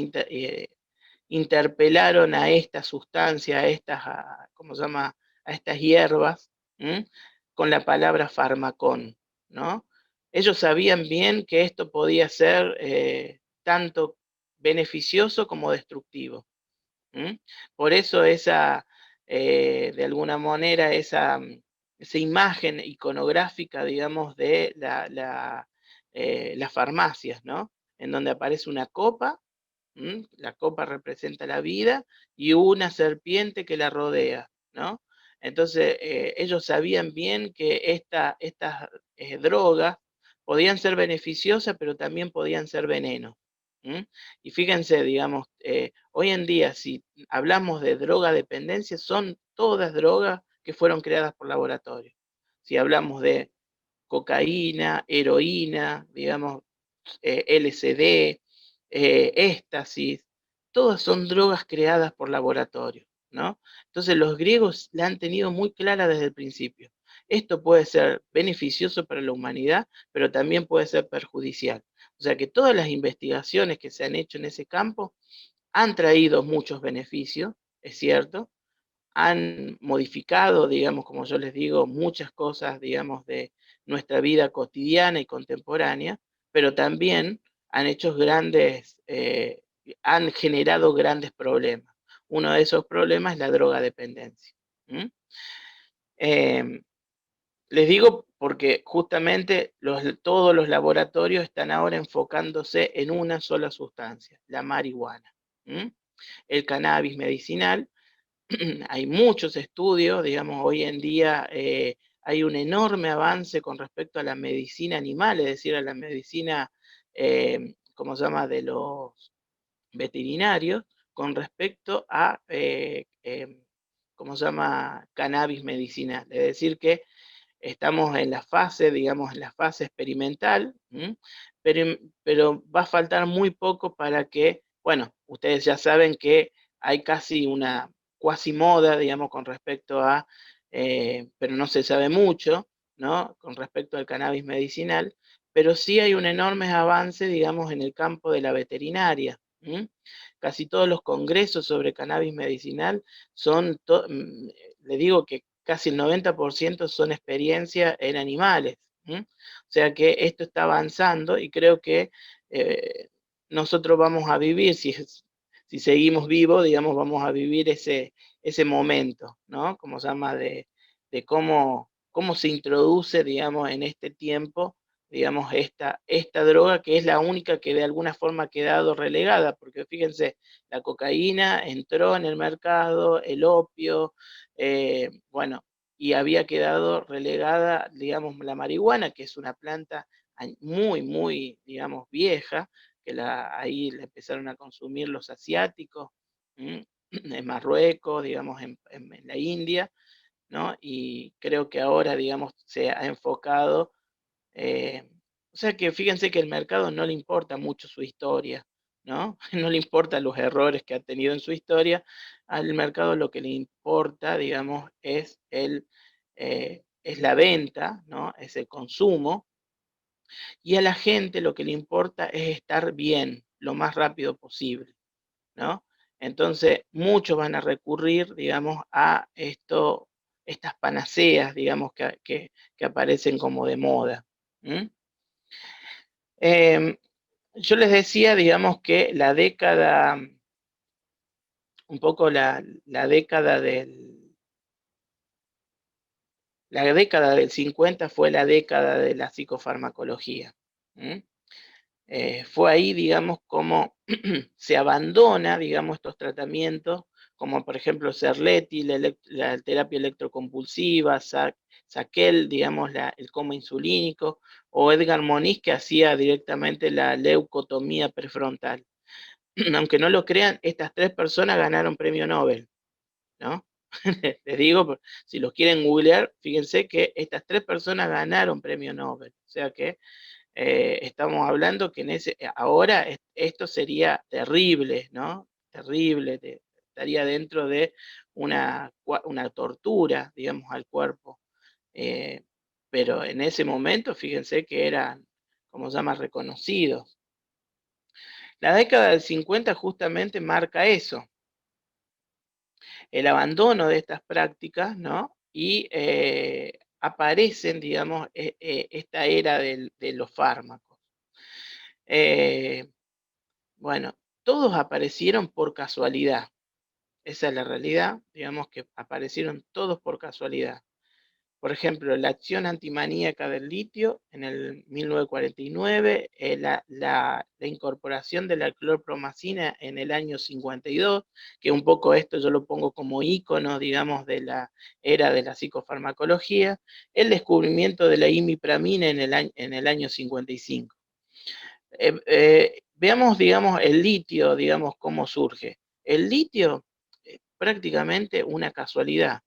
interpelaron a esta sustancia, ¿cómo se llama? A estas hierbas, con la palabra farmacón, ¿no? Ellos sabían bien que esto podía ser tanto beneficioso como destructivo. Por eso de alguna manera, esa imagen iconográfica, digamos, de las farmacias, ¿no? En donde aparece una copa. La copa representa la vida y una serpiente que la rodea, ¿no? Entonces, ellos sabían bien que estas drogas podían ser beneficiosas, pero también podían ser veneno. Y fíjense, digamos, hoy en día, si hablamos de droga dependencia, son todas drogas que fueron creadas por laboratorio. Si hablamos de cocaína, heroína, digamos, LSD, éxtasis, todas son drogas creadas por laboratorio, ¿no? Entonces los griegos la han tenido muy clara desde el principio. Esto puede ser beneficioso para la humanidad, pero también puede ser perjudicial. O sea que todas las investigaciones que se han hecho en ese campo han traído muchos beneficios, es cierto, han modificado, digamos, como yo les digo, muchas cosas, digamos, de nuestra vida cotidiana y contemporánea, pero también han generado grandes problemas. Uno de esos problemas es la drogadependencia. Eh, Les digo porque justamente todos los laboratorios están ahora enfocándose en una sola sustancia, la marihuana. El cannabis medicinal. Hay muchos estudios, digamos, hoy en día hay un enorme avance con respecto a la medicina animal, es decir, a la medicina, ¿cómo se llama?, de los veterinarios, con respecto a, ¿cómo se llama?, cannabis medicinal. Es decir, que estamos en la fase, digamos, en la fase experimental, pero va a faltar muy poco para que, bueno, ustedes ya saben que hay casi una cuasi moda, digamos, con respecto a, pero no se sabe mucho, ¿no? Con respecto al cannabis medicinal, pero sí hay un enorme avance, digamos, en el campo de la veterinaria. Casi todos los congresos sobre cannabis medicinal le digo que casi el 90% son experiencias en animales. O sea que esto está avanzando y creo que nosotros vamos a vivir, si seguimos vivos, digamos, vamos a vivir ese momento, ¿no? Como se llama, de cómo se introduce, digamos, en este tiempo, digamos, esta droga, que es la única que de alguna forma ha quedado relegada, porque fíjense, la cocaína entró en el mercado, el opio, bueno, y había quedado relegada, digamos, la marihuana, que es una planta muy, muy, digamos, vieja, que ahí la empezaron a consumir los asiáticos, en Marruecos, digamos, en la India, ¿no? Y creo que ahora, digamos, se ha enfocado, o sea que fíjense que el mercado no le importa mucho su historia, ¿no? No le importa los errores que ha tenido en su historia, al mercado lo que le importa, digamos, es es la venta, ¿no? Es el consumo, y a la gente lo que le importa es estar bien lo más rápido posible, ¿no? Entonces, muchos van a recurrir, digamos, a estas panaceas, digamos, que aparecen como de moda. Yo les decía, digamos, que la década, un poco la década del 50 fue la década de la psicofarmacología. Fue ahí, digamos, como se abandona, digamos, estos tratamientos, como por ejemplo Serletti, la terapia electrocompulsiva, Saquel, digamos, el coma insulínico, o Edgar Moniz, que hacía directamente la leucotomía prefrontal. Aunque no lo crean, estas 3 personas ganaron premio Nobel, ¿no? Les digo, si los quieren googlear, fíjense que estas 3 personas ganaron premio Nobel. O sea que estamos hablando que ahora esto sería terrible, ¿no? Terrible, estaría dentro de una tortura, digamos, al cuerpo. Pero en ese momento, fíjense que eran, como se llama, reconocidos. La década del 50 justamente marca eso, el abandono de estas prácticas, ¿no? Y aparecen, digamos, esta era de los fármacos. Bueno, todos aparecieron por casualidad. Esa es la realidad, digamos que aparecieron todos por casualidad. Por ejemplo, la acción antimaníaca del litio en el 1949, la incorporación de la clorpromacina en el año 52, que un poco esto yo lo pongo como ícono, digamos, de la era de la psicofarmacología, el descubrimiento de la imipramina en el año 55. Veamos, digamos, el litio, digamos, cómo surge. El litio es prácticamente una casualidad.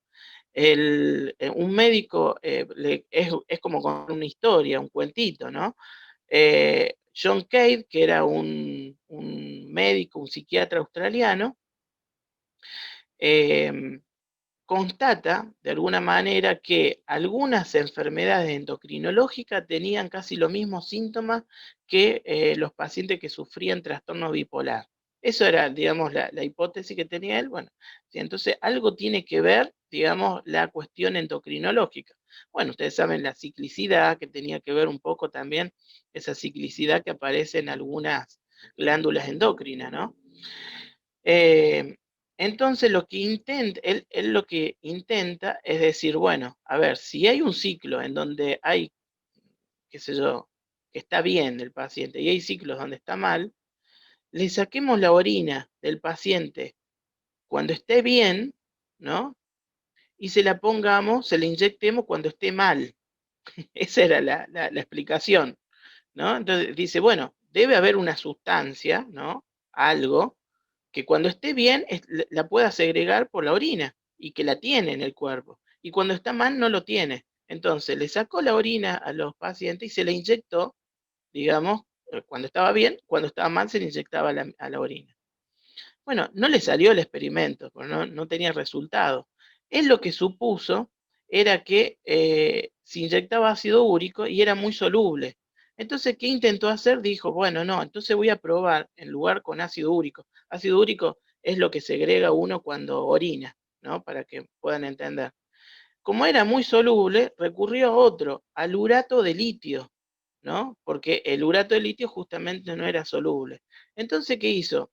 Un médico es como con una historia, un cuentito, ¿no? John Cade, que era un médico, un psiquiatra australiano, constata de alguna manera que algunas enfermedades endocrinológicas tenían casi los mismos síntomas que los pacientes que sufrían trastorno bipolar. Eso era, digamos, la hipótesis que tenía él. Bueno, entonces algo tiene que ver, digamos, la cuestión endocrinológica. Bueno, ustedes saben la ciclicidad, que tenía que ver un poco también esa ciclicidad que aparece en algunas glándulas endocrinas, ¿no? Entonces lo que él lo que intenta es decir, bueno, a ver, si hay un ciclo en donde hay, qué sé yo, que está bien el paciente y hay ciclos donde está mal, le saquemos la orina del paciente cuando esté bien, ¿no? Y se la pongamos, se la inyectemos cuando esté mal. Esa era la explicación, ¿no? Entonces dice, bueno, debe haber una sustancia, ¿no? Algo que cuando esté bien la pueda segregar por la orina y que la tiene en el cuerpo. Y cuando está mal no lo tiene. Entonces le sacó la orina a los pacientes y se la inyectó, digamos, cuando estaba bien, cuando estaba mal se le inyectaba a la orina. Bueno, no le salió el experimento, porque no tenía resultado. Él lo que supuso era que se inyectaba ácido úrico y era muy soluble. Entonces, ¿qué intentó hacer? Dijo, bueno, no, entonces voy a probar en lugar con ácido úrico. Ácido úrico es lo que segrega uno cuando orina, ¿no? Para que puedan entender. Como era muy soluble, recurrió a otro, al urato de litio, ¿no? Porque el urato de litio justamente no era soluble. Entonces, ¿qué hizo?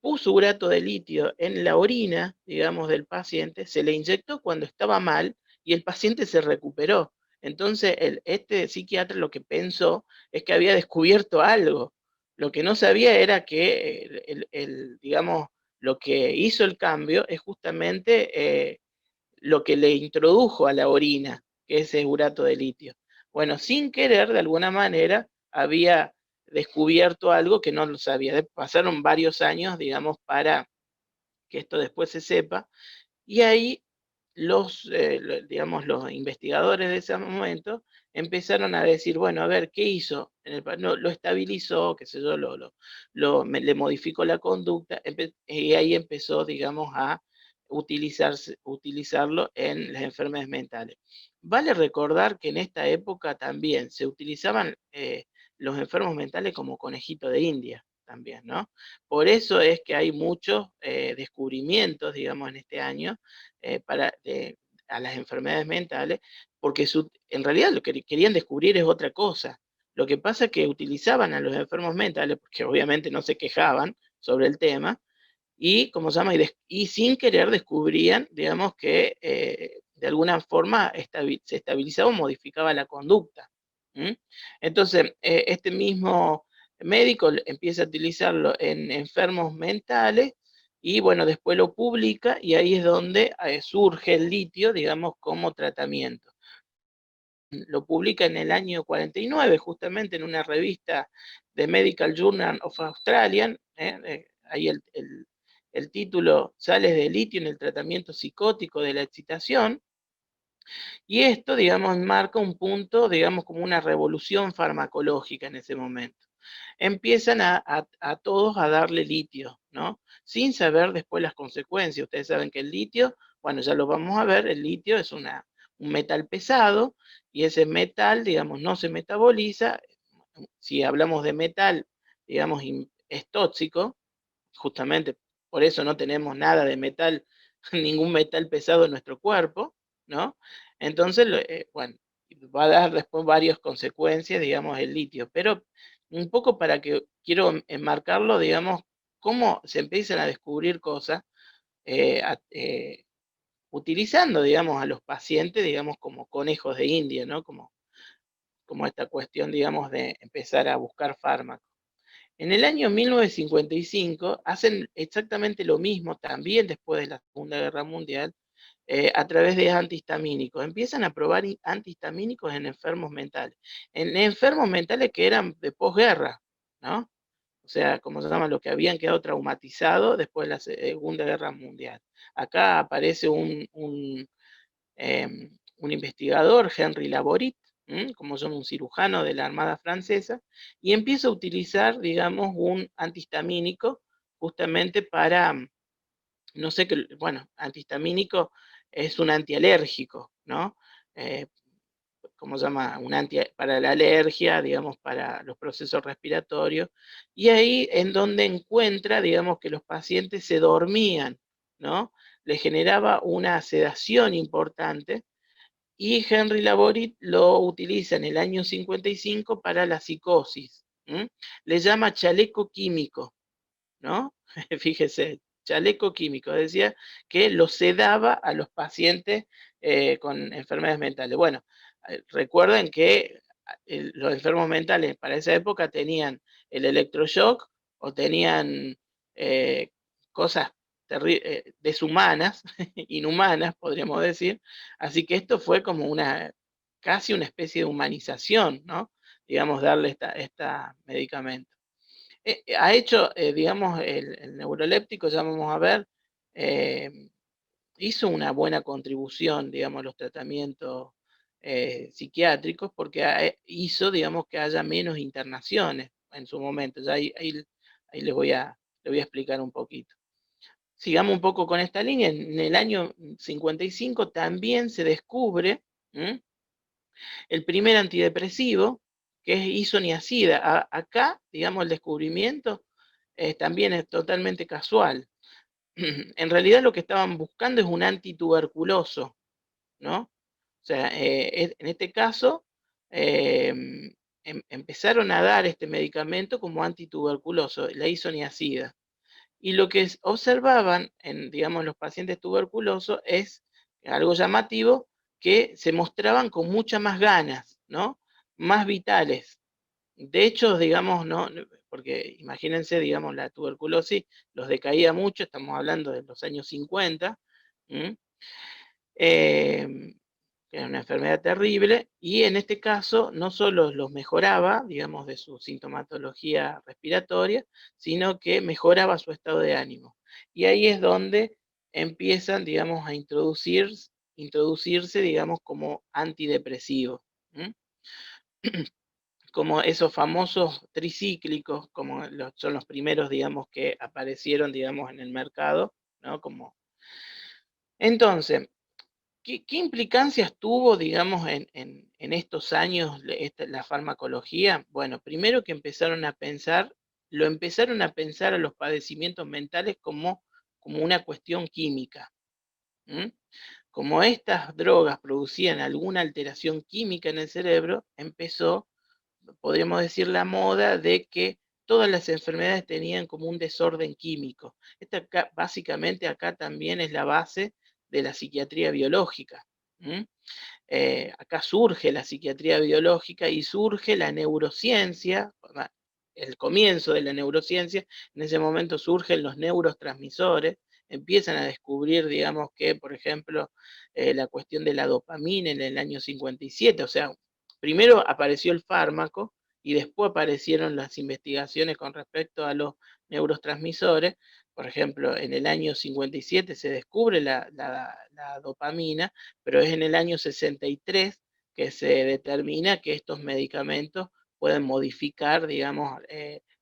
puso urato de litio en la orina, digamos, del paciente, se le inyectó cuando estaba mal y el paciente se recuperó. Entonces, este psiquiatra lo que pensó es que había descubierto algo. Lo que no sabía era que, digamos, lo que hizo el cambio es justamente lo que le introdujo a la orina, que es el urato de litio. Bueno, sin querer, de alguna manera, había descubierto algo que no lo sabía. Pasaron varios años, digamos, para que esto después se sepa, y ahí digamos, los investigadores de ese momento empezaron a decir, bueno, a ver, ¿qué hizo? Lo estabilizó, qué sé yo, le modificó la conducta, y ahí empezó, digamos, a utilizarlo en las enfermedades mentales. Vale recordar que en esta época también se utilizaban los enfermos mentales como conejito de India también, ¿no? Por eso es que hay muchos descubrimientos, digamos, en este año a las enfermedades mentales, porque en realidad lo que querían descubrir es otra cosa. Lo que pasa es que utilizaban a los enfermos mentales, porque obviamente no se quejaban sobre el tema, y, como se llama, y sin querer descubrían, digamos, que de alguna forma se estabilizaba o modificaba la conducta. Entonces, este mismo médico empieza a utilizarlo en enfermos mentales y, bueno, después lo publica y ahí es donde surge el litio, digamos, como tratamiento. Lo publica en el año 49, justamente en una revista de Medical Journal of Australian, ahí el título, Sales de litio en el tratamiento psicótico de la excitación, y esto, digamos, marca un punto, digamos, como una revolución farmacológica en ese momento. Empiezan a todos a darle litio, ¿no? Sin saber después las consecuencias. Ustedes saben que el litio, bueno, ya lo vamos a ver, el litio es un metal pesado, y ese metal, digamos, no se metaboliza. Si hablamos de metal, digamos, es tóxico, justamente por eso no tenemos nada de metal, ningún metal pesado en nuestro cuerpo, ¿no? Entonces, bueno, va a dar después varias consecuencias, digamos, el litio, pero un poco quiero enmarcarlo, digamos, cómo se empiezan a descubrir cosas eh, utilizando, digamos, a los pacientes, digamos, como conejos de India, ¿no? Como esta cuestión, digamos, de empezar a buscar fármacos. En el año 1955 hacen exactamente lo mismo, también después de la Segunda Guerra Mundial, a través de antihistamínicos. Empiezan a probar antihistamínicos en enfermos mentales. En enfermos mentales que eran de posguerra, ¿no? O sea, como se llama, los que habían quedado traumatizados después de la Segunda Guerra Mundial. Acá aparece un investigador, Henry Laborit, como son un cirujano de la Armada Francesa, y empieza a utilizar, digamos, un antihistamínico justamente para, no sé qué, bueno, antihistamínico es un antialérgico, ¿no? Eh, ¿Cómo se llama? Para la alergia, digamos, para los procesos respiratorios, y ahí en donde encuentra, digamos, que los pacientes se dormían, ¿no? Le generaba una sedación importante, y Henry Laborit lo utiliza en el año 55 para la psicosis. Le llama chaleco químico, ¿no? Fíjese, chaleco químico, decía que lo sedaba a los pacientes con enfermedades mentales. Bueno, recuerden que los enfermos mentales para esa época tenían el electroshock o tenían eh, cosas deshumanas, inhumanas, podríamos decir. Así que esto fue como casi una especie de humanización, ¿no? Digamos, darle esta medicamento. Ha hecho, digamos, el neuroléptico, ya vamos a ver, hizo una buena contribución, digamos, a los tratamientos psiquiátricos, porque hizo, digamos, que haya menos internaciones en su momento. Ya ahí les voy a explicar un poquito. Sigamos un poco con esta línea. En el año 55 también se descubre el primer antidepresivo, que es isoniazida. Acá, digamos, el descubrimiento también es totalmente casual. En realidad lo que estaban buscando es un antituberculoso, ¿no? O sea, en este caso, empezaron a dar este medicamento como antituberculoso, la isoniazida. y lo que observaban en, digamos, los pacientes tuberculosos es algo llamativo, que se mostraban con muchas más ganas, ¿no? Más vitales. De hecho, digamos, no, porque imagínense, digamos, la tuberculosis los decaía mucho, estamos hablando de los años 50, que era una enfermedad terrible, y en este caso no solo los mejoraba, digamos, de su sintomatología respiratoria, sino que mejoraba su estado de ánimo. Y ahí es donde empiezan, digamos, a introducirse, digamos, como antidepresivos. Como esos famosos tricíclicos, como son los primeros, digamos, que aparecieron, digamos, en el mercado, ¿no? Entonces, ¿qué implicancias tuvo, digamos, en estos años la farmacología? Bueno, primero que empezaron a pensar a los padecimientos mentales como una cuestión química. Como estas drogas producían alguna alteración química en el cerebro, empezó, podríamos decir, la moda de que todas las enfermedades tenían como un desorden químico. Básicamente acá también es la base de la psiquiatría biológica. Acá surge la psiquiatría biológica y surge la neurociencia, el comienzo de la neurociencia. En ese momento surgen los neurotransmisores, empiezan a descubrir, digamos, que, por ejemplo, la cuestión de la dopamina en el año 57, o sea, primero apareció el fármaco y después aparecieron las investigaciones con respecto a los neurotransmisores. Por ejemplo, en el año 57 se descubre la dopamina, pero es en el año 63 que se determina que estos medicamentos pueden modificar, digamos,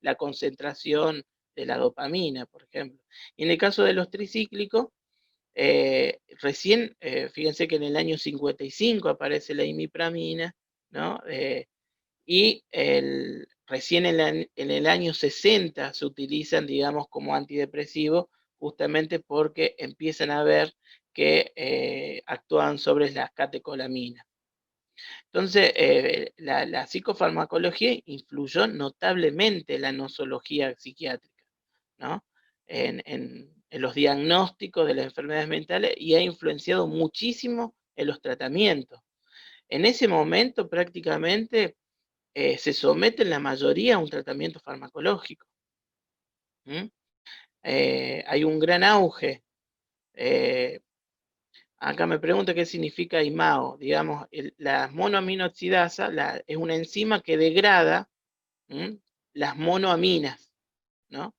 la concentración de la dopamina, por ejemplo. Y en el caso de los tricíclicos, recién, fíjense que en el año 55 aparece la imipramina, ¿no? Y recién en el año 60 se utilizan, digamos, como antidepresivos, justamente porque empiezan a ver que actúan sobre las catecolaminas. Entonces, la psicofarmacología influyó notablemente en la nosología psiquiátrica, ¿no? En los diagnósticos de las enfermedades mentales, y ha influenciado muchísimo en los tratamientos. En ese momento prácticamente se someten la mayoría a un tratamiento farmacológico. Hay un gran auge. Acá me pregunta qué significa IMAO. Digamos, la monoaminoxidasa es una enzima que degrada las monoaminas, ¿no?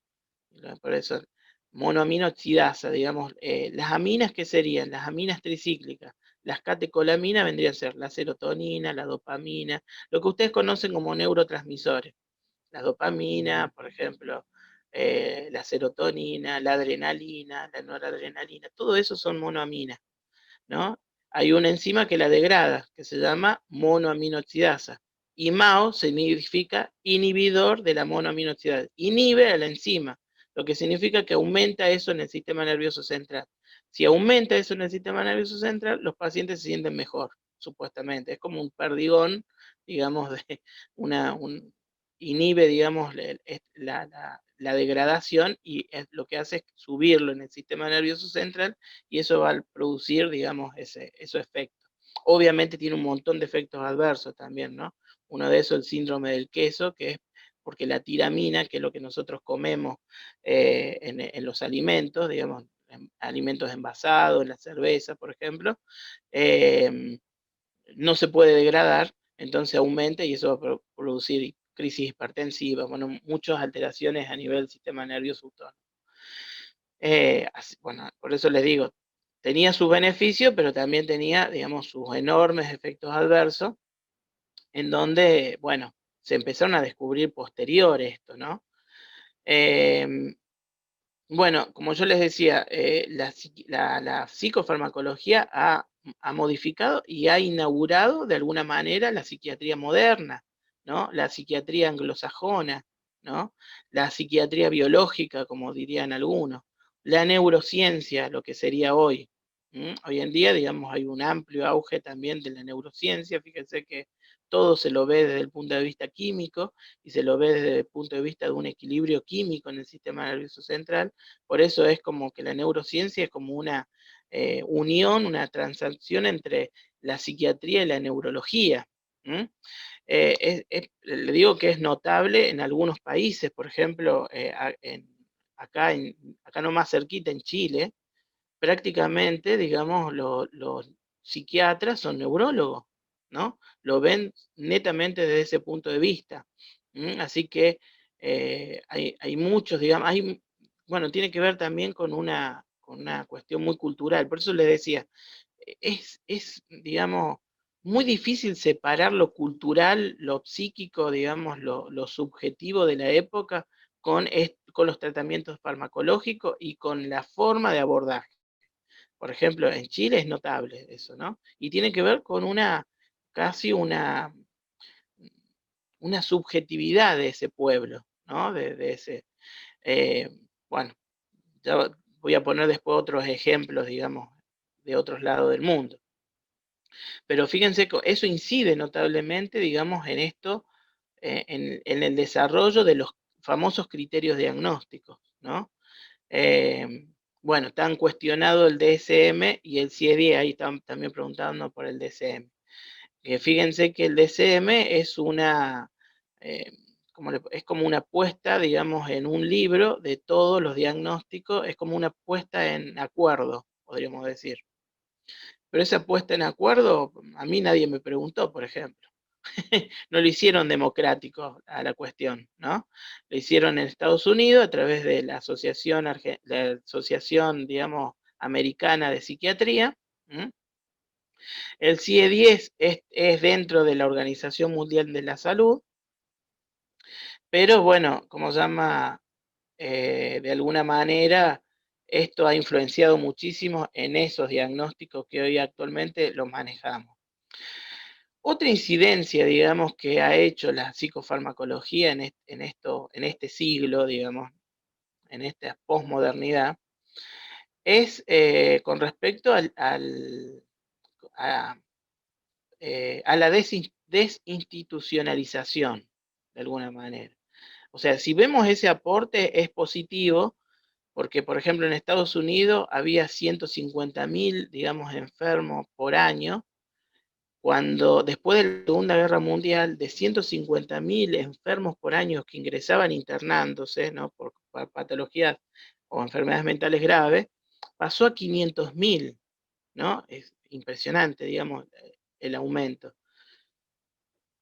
Por eso, monoaminoxidasa, digamos, las aminas, ¿qué serían? Las aminas tricíclicas. Las catecolaminas vendrían a ser la serotonina, la dopamina, lo que ustedes conocen como neurotransmisores. La dopamina, por ejemplo, la serotonina, la adrenalina, la noradrenalina, todo eso son monoaminas, ¿no? Hay una enzima que la degrada, que se llama monoaminoxidasa. Y MAO significa inhibidor de la monoaminoxidasa. Inhibe a la enzima, lo que significa que aumenta eso en el sistema nervioso central. Si aumenta eso en el sistema nervioso central, los pacientes se sienten mejor, supuestamente. Es como un perdigón, digamos, inhibe, digamos, la degradación, y lo que hace es subirlo en el sistema nervioso central, y eso va a producir, digamos, esos efectos. Obviamente tiene un montón de efectos adversos también, ¿no? Uno de esos es el síndrome del queso, que es porque la tiramina, que es lo que nosotros comemos en los alimentos, digamos, en alimentos envasados, en la cerveza, por ejemplo, no se puede degradar, entonces aumenta y eso va a producir crisis hipertensiva, bueno, muchas alteraciones a nivel del sistema nervioso autónomo. Bueno, por eso les digo, tenía sus beneficios, pero también tenía, digamos, sus enormes efectos adversos, en donde, bueno, se empezaron a descubrir posterior esto, ¿no? Bueno, como yo les decía, la psicofarmacología ha modificado y ha inaugurado de alguna manera la psiquiatría moderna, ¿no? La psiquiatría anglosajona, ¿no? La psiquiatría biológica, como dirían algunos, la neurociencia, lo que sería hoy, Hoy en día, digamos, hay un amplio auge también de la neurociencia. Fíjense que todo se lo ve desde el punto de vista químico y se lo ve desde el punto de vista de un equilibrio químico en el sistema nervioso central. Por eso es como que la neurociencia es como una unión, una transacción entre la psiquiatría y la neurología. Le digo que es notable en algunos países, por ejemplo, acá nomás cerquita en Chile, prácticamente, digamos, los psiquiatras son neurólogos, ¿no? Lo ven netamente desde ese punto de vista. Así que hay muchos, digamos, bueno, tiene que ver también con una cuestión muy cultural. Por eso les decía, digamos, muy difícil separar lo cultural, lo psíquico, digamos, lo subjetivo de la época con los tratamientos farmacológicos y con la forma de abordaje. Por ejemplo, en Chile es notable eso, ¿no? Y tiene que ver con casi una subjetividad de ese pueblo, ¿no? De ese, eh, bueno, ya voy a poner después otros ejemplos, digamos, de otros lados del mundo. Pero fíjense que eso incide notablemente, digamos, en esto, en el desarrollo de los famosos criterios diagnósticos, ¿no? Bueno, están cuestionado el DSM y el CIE-10, ahí están también preguntando por el DSM. Fíjense que el DSM es es como una puesta, digamos, en un libro de todos los diagnósticos, es como una puesta en acuerdo, podríamos decir. Pero esa puesta en acuerdo, a mí nadie me preguntó, por ejemplo. No lo hicieron democrático a la cuestión, ¿no? Lo hicieron en Estados Unidos a través de la asociación, digamos, americana de psiquiatría. El CIE-10 es dentro de la Organización Mundial de la Salud, pero bueno, como se llama, de alguna manera, esto ha influenciado muchísimo en esos diagnósticos que hoy actualmente los manejamos. Otra incidencia, digamos, que ha hecho la psicofarmacología en este siglo, digamos, en esta posmodernidad, es con respecto a la desinstitucionalización, de alguna manera. O sea, si vemos ese aporte es positivo, porque, por ejemplo, en Estados Unidos había 150.000, digamos, enfermos por año, cuando después de la Segunda Guerra Mundial, de 150.000 enfermos por año que ingresaban internándose, ¿no? por patologías o enfermedades mentales graves, pasó a 500.000, ¿no? Es impresionante, digamos, el aumento.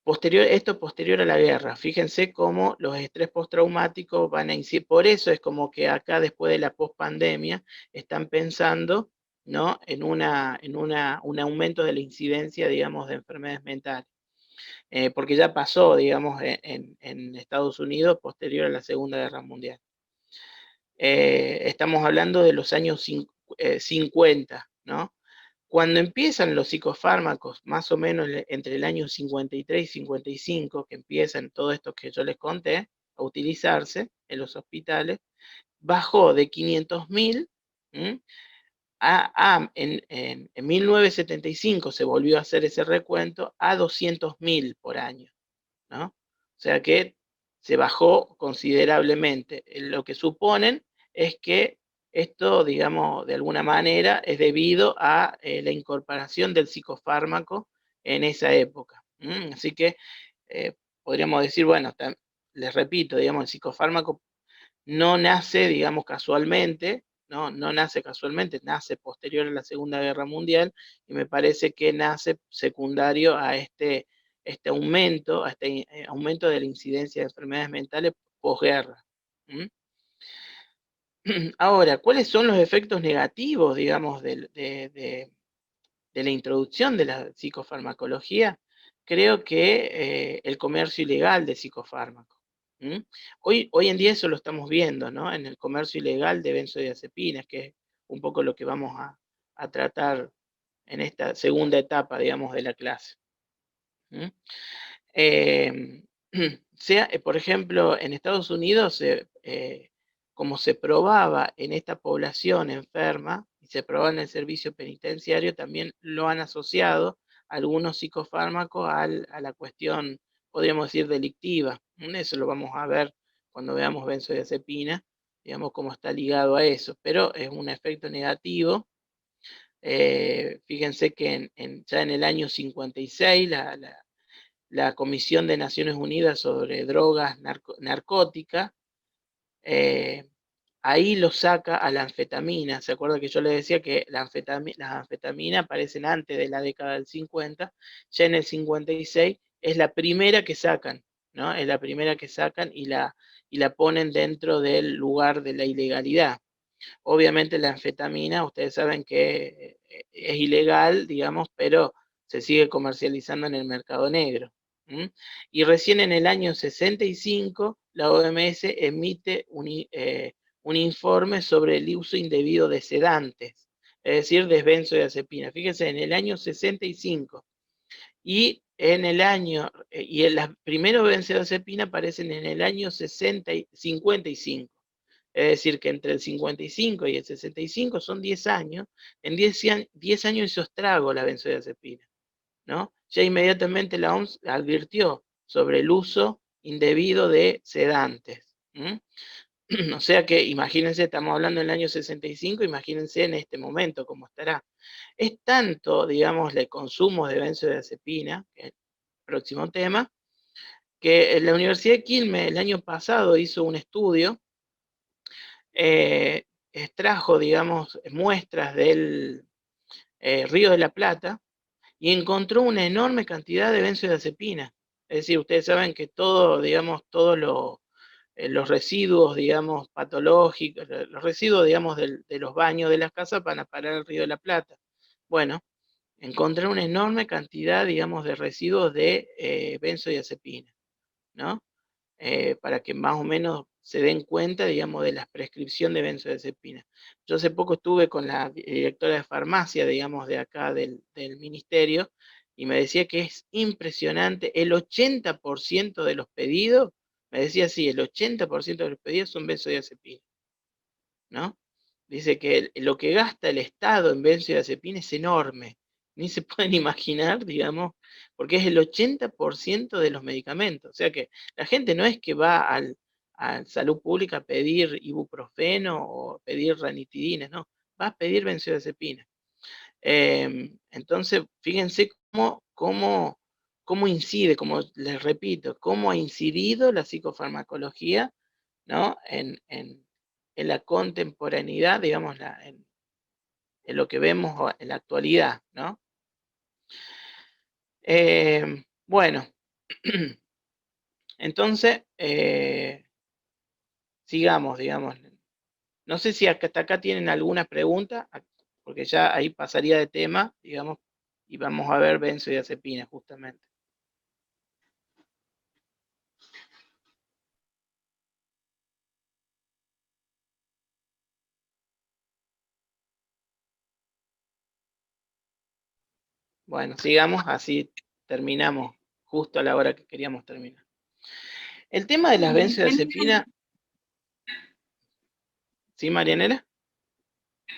Esto posterior a la guerra. Fíjense cómo los estrés postraumáticos van a incidir. Por eso es como que acá, después de la pospandemia, están pensando, ¿no? en un aumento de la incidencia, digamos, de enfermedades mentales. Porque ya pasó, digamos, en Estados Unidos posterior a la Segunda Guerra Mundial. Estamos hablando de los años 50, ¿no? Cuando empiezan los psicofármacos, más o menos entre el año 53 y 55, que empiezan todo esto que yo les conté a utilizarse en los hospitales, bajó de 500.000 en 1975 se volvió a hacer ese recuento a 200.000 por año, ¿no? O sea que se bajó considerablemente. Lo que suponen es que esto, digamos, de alguna manera es debido a la incorporación del psicofármaco en esa época. Así que podríamos decir, bueno, les repito, digamos, el psicofármaco no nace, digamos, casualmente, no nace casualmente, nace posterior a la Segunda Guerra Mundial y me parece que nace secundario a este aumento, aumento de la incidencia de enfermedades mentales posguerra. Ahora, ¿cuáles son los efectos negativos, digamos, de la introducción de la psicofarmacología? Creo que el comercio ilegal de psicofármacos. Hoy en día eso lo estamos viendo, ¿no? En el comercio ilegal de benzodiazepinas, que es un poco lo que vamos a tratar en esta segunda etapa, digamos, de la clase. Por ejemplo, en Estados Unidos, como se probaba en esta población enferma, se probó en el servicio penitenciario, también lo han asociado algunos psicofármacos a la cuestión, podríamos decir, delictiva. Eso lo vamos a ver cuando veamos benzodiazepina, digamos cómo está ligado a eso, pero es un efecto negativo. Fíjense que ya en el año 56 la Comisión de Naciones Unidas sobre Drogas Narcóticas, ahí lo saca a la anfetamina. ¿Se acuerda que yo les decía que las anfetaminas aparecen antes de la década del 50? Ya en el 56 es la primera que sacan, ¿no? Es la primera que sacan y la ponen dentro del lugar de la ilegalidad. Obviamente la anfetamina, ustedes saben que es ilegal, digamos, pero se sigue comercializando en el mercado negro. Y recién en el año 65 la OMS emite un informe sobre el uso indebido de sedantes, es decir, de benzodiazepina. Fíjense, en el año 65. Y en el año, las primeros benzodiazepina aparecen en el año 55. Es decir, que entre el 55 y el 65 son 10 años. En 10 años hizo estrago la benzodiazepina, ¿no? Ya inmediatamente la OMS advirtió sobre el uso indebido de sedantes. O sea que imagínense, estamos hablando del año 65, imagínense en este momento cómo estará. Es tanto, digamos, el consumo de benzodiazepina, que es el próximo tema, que la Universidad de Quilmes el año pasado hizo un estudio, extrajo, digamos, muestras del Río de la Plata y encontró una enorme cantidad de benzodiazepina. Es decir, ustedes saben que todo, digamos, todos los residuos, digamos, patológicos, los residuos, digamos, de los baños de las casas van a parar al Río de la Plata. Bueno, encontré una enorme cantidad, digamos, de residuos de benzodiazepina, ¿no? Para que más o menos se den cuenta, digamos, de la prescripción de benzodiazepina. Yo hace poco estuve con la directora de farmacia, digamos, de acá del ministerio, y me decía que es impresionante, el 80% de los pedidos, me decía así, el 80% de los pedidos son benzodiazepina, ¿no? Dice que lo que gasta el Estado en benzodiazepina es enorme, ni se pueden imaginar, digamos, porque es el 80% de los medicamentos. O sea que la gente no es que va a salud pública a pedir ibuprofeno o pedir ranitidina, no, va a pedir benzodiazepina. Entonces, fíjense cómo incide, como les repito, cómo ha incidido la psicofarmacología, ¿no? En la contemporaneidad, digamos, en lo que vemos en la actualidad, ¿no? Bueno, entonces, sigamos, digamos. No sé si hasta acá tienen alguna pregunta, porque ya ahí pasaría de tema, digamos, y vamos a ver benzodiazepina justamente. Bueno, sigamos, así terminamos justo a la hora que queríamos terminar. El tema de las benzodiazepinas. ¿Sí, Marianela?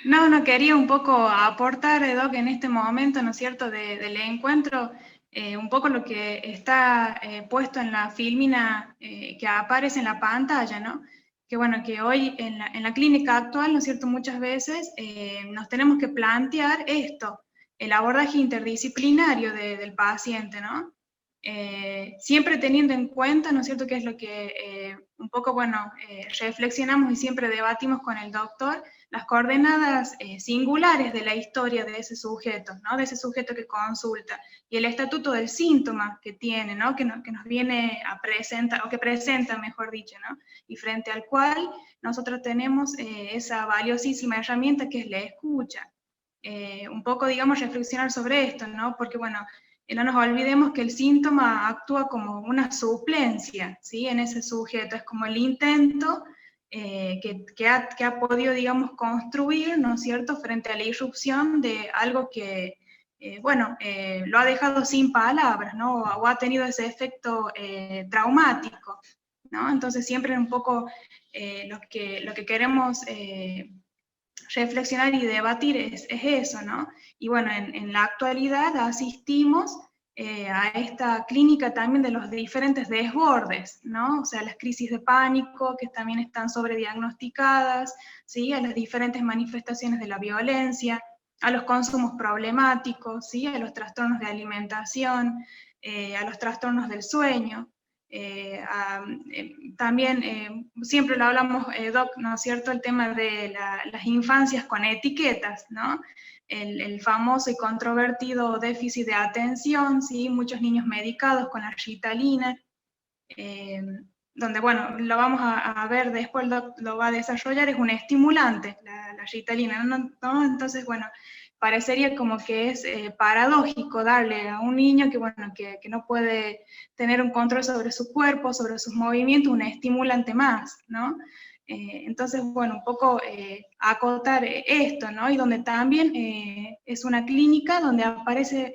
No, quería un poco aportar, Doc, en este momento, ¿no es cierto?, del encuentro, un poco lo que está puesto en la filmina que aparece en la pantalla, ¿no? Que bueno, que hoy en la clínica actual, ¿no es cierto?, muchas veces nos tenemos que plantear esto, el abordaje interdisciplinario del paciente, ¿no? Siempre teniendo en cuenta, ¿no es cierto?, que es lo que un poco, bueno, reflexionamos y siempre debatimos con el doctor, las coordenadas singulares de la historia de ese sujeto, ¿no? De ese sujeto que consulta, y el estatuto del síntoma que tiene, ¿no? Que nos viene a presentar, o que presenta, mejor dicho, ¿no? Y frente al cual nosotros tenemos esa valiosísima herramienta que es la escucha. Un poco, digamos, reflexionar sobre esto, ¿no? Porque, bueno, no nos olvidemos que el síntoma actúa como una suplencia, ¿sí? En ese sujeto, es como el intento que ha podido, digamos, construir, ¿no es cierto?, frente a la irrupción de algo que, bueno, lo ha dejado sin palabras, ¿no?, o ha tenido ese efecto traumático, ¿no? Entonces siempre un poco lo que queremos reflexionar y debatir es eso, ¿no? Y bueno, en la actualidad asistimos a esta clínica también de los diferentes desbordes, ¿no? O sea, las crisis de pánico que también están sobrediagnosticadas, ¿sí? A las diferentes manifestaciones de la violencia, a los consumos problemáticos, ¿sí? A los trastornos de alimentación, a los trastornos del sueño. También, siempre lo hablamos, Doc, ¿no es cierto?, el tema de las infancias con etiquetas, ¿no? El famoso y controvertido déficit de atención, ¿sí? Muchos niños medicados con la Ritalina, donde, bueno, lo vamos a ver después, lo va a desarrollar, es un estimulante, la Ritalina, ¿no? Entonces, bueno, parecería como que es paradójico darle a un niño que, bueno, que no puede tener un control sobre su cuerpo, sobre sus movimientos, un estimulante más, ¿no? Entonces, bueno, un poco acotar esto, ¿no? Y donde también es una clínica donde aparece,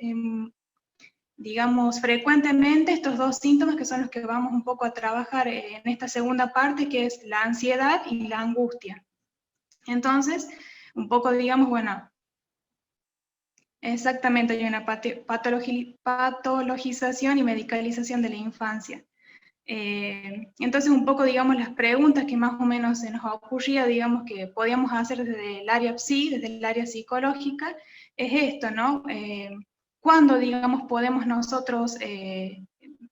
digamos, frecuentemente estos dos síntomas que son los que vamos un poco a trabajar en esta segunda parte, que es la ansiedad y la angustia. Entonces, un poco, digamos, bueno, exactamente, hay una patologización y medicalización de la infancia. Entonces, un poco, digamos, las preguntas que más o menos se nos ocurría, digamos, que podíamos hacer desde el área psi, desde el área psicológica, es esto, ¿no? ¿Cuándo, digamos, podemos nosotros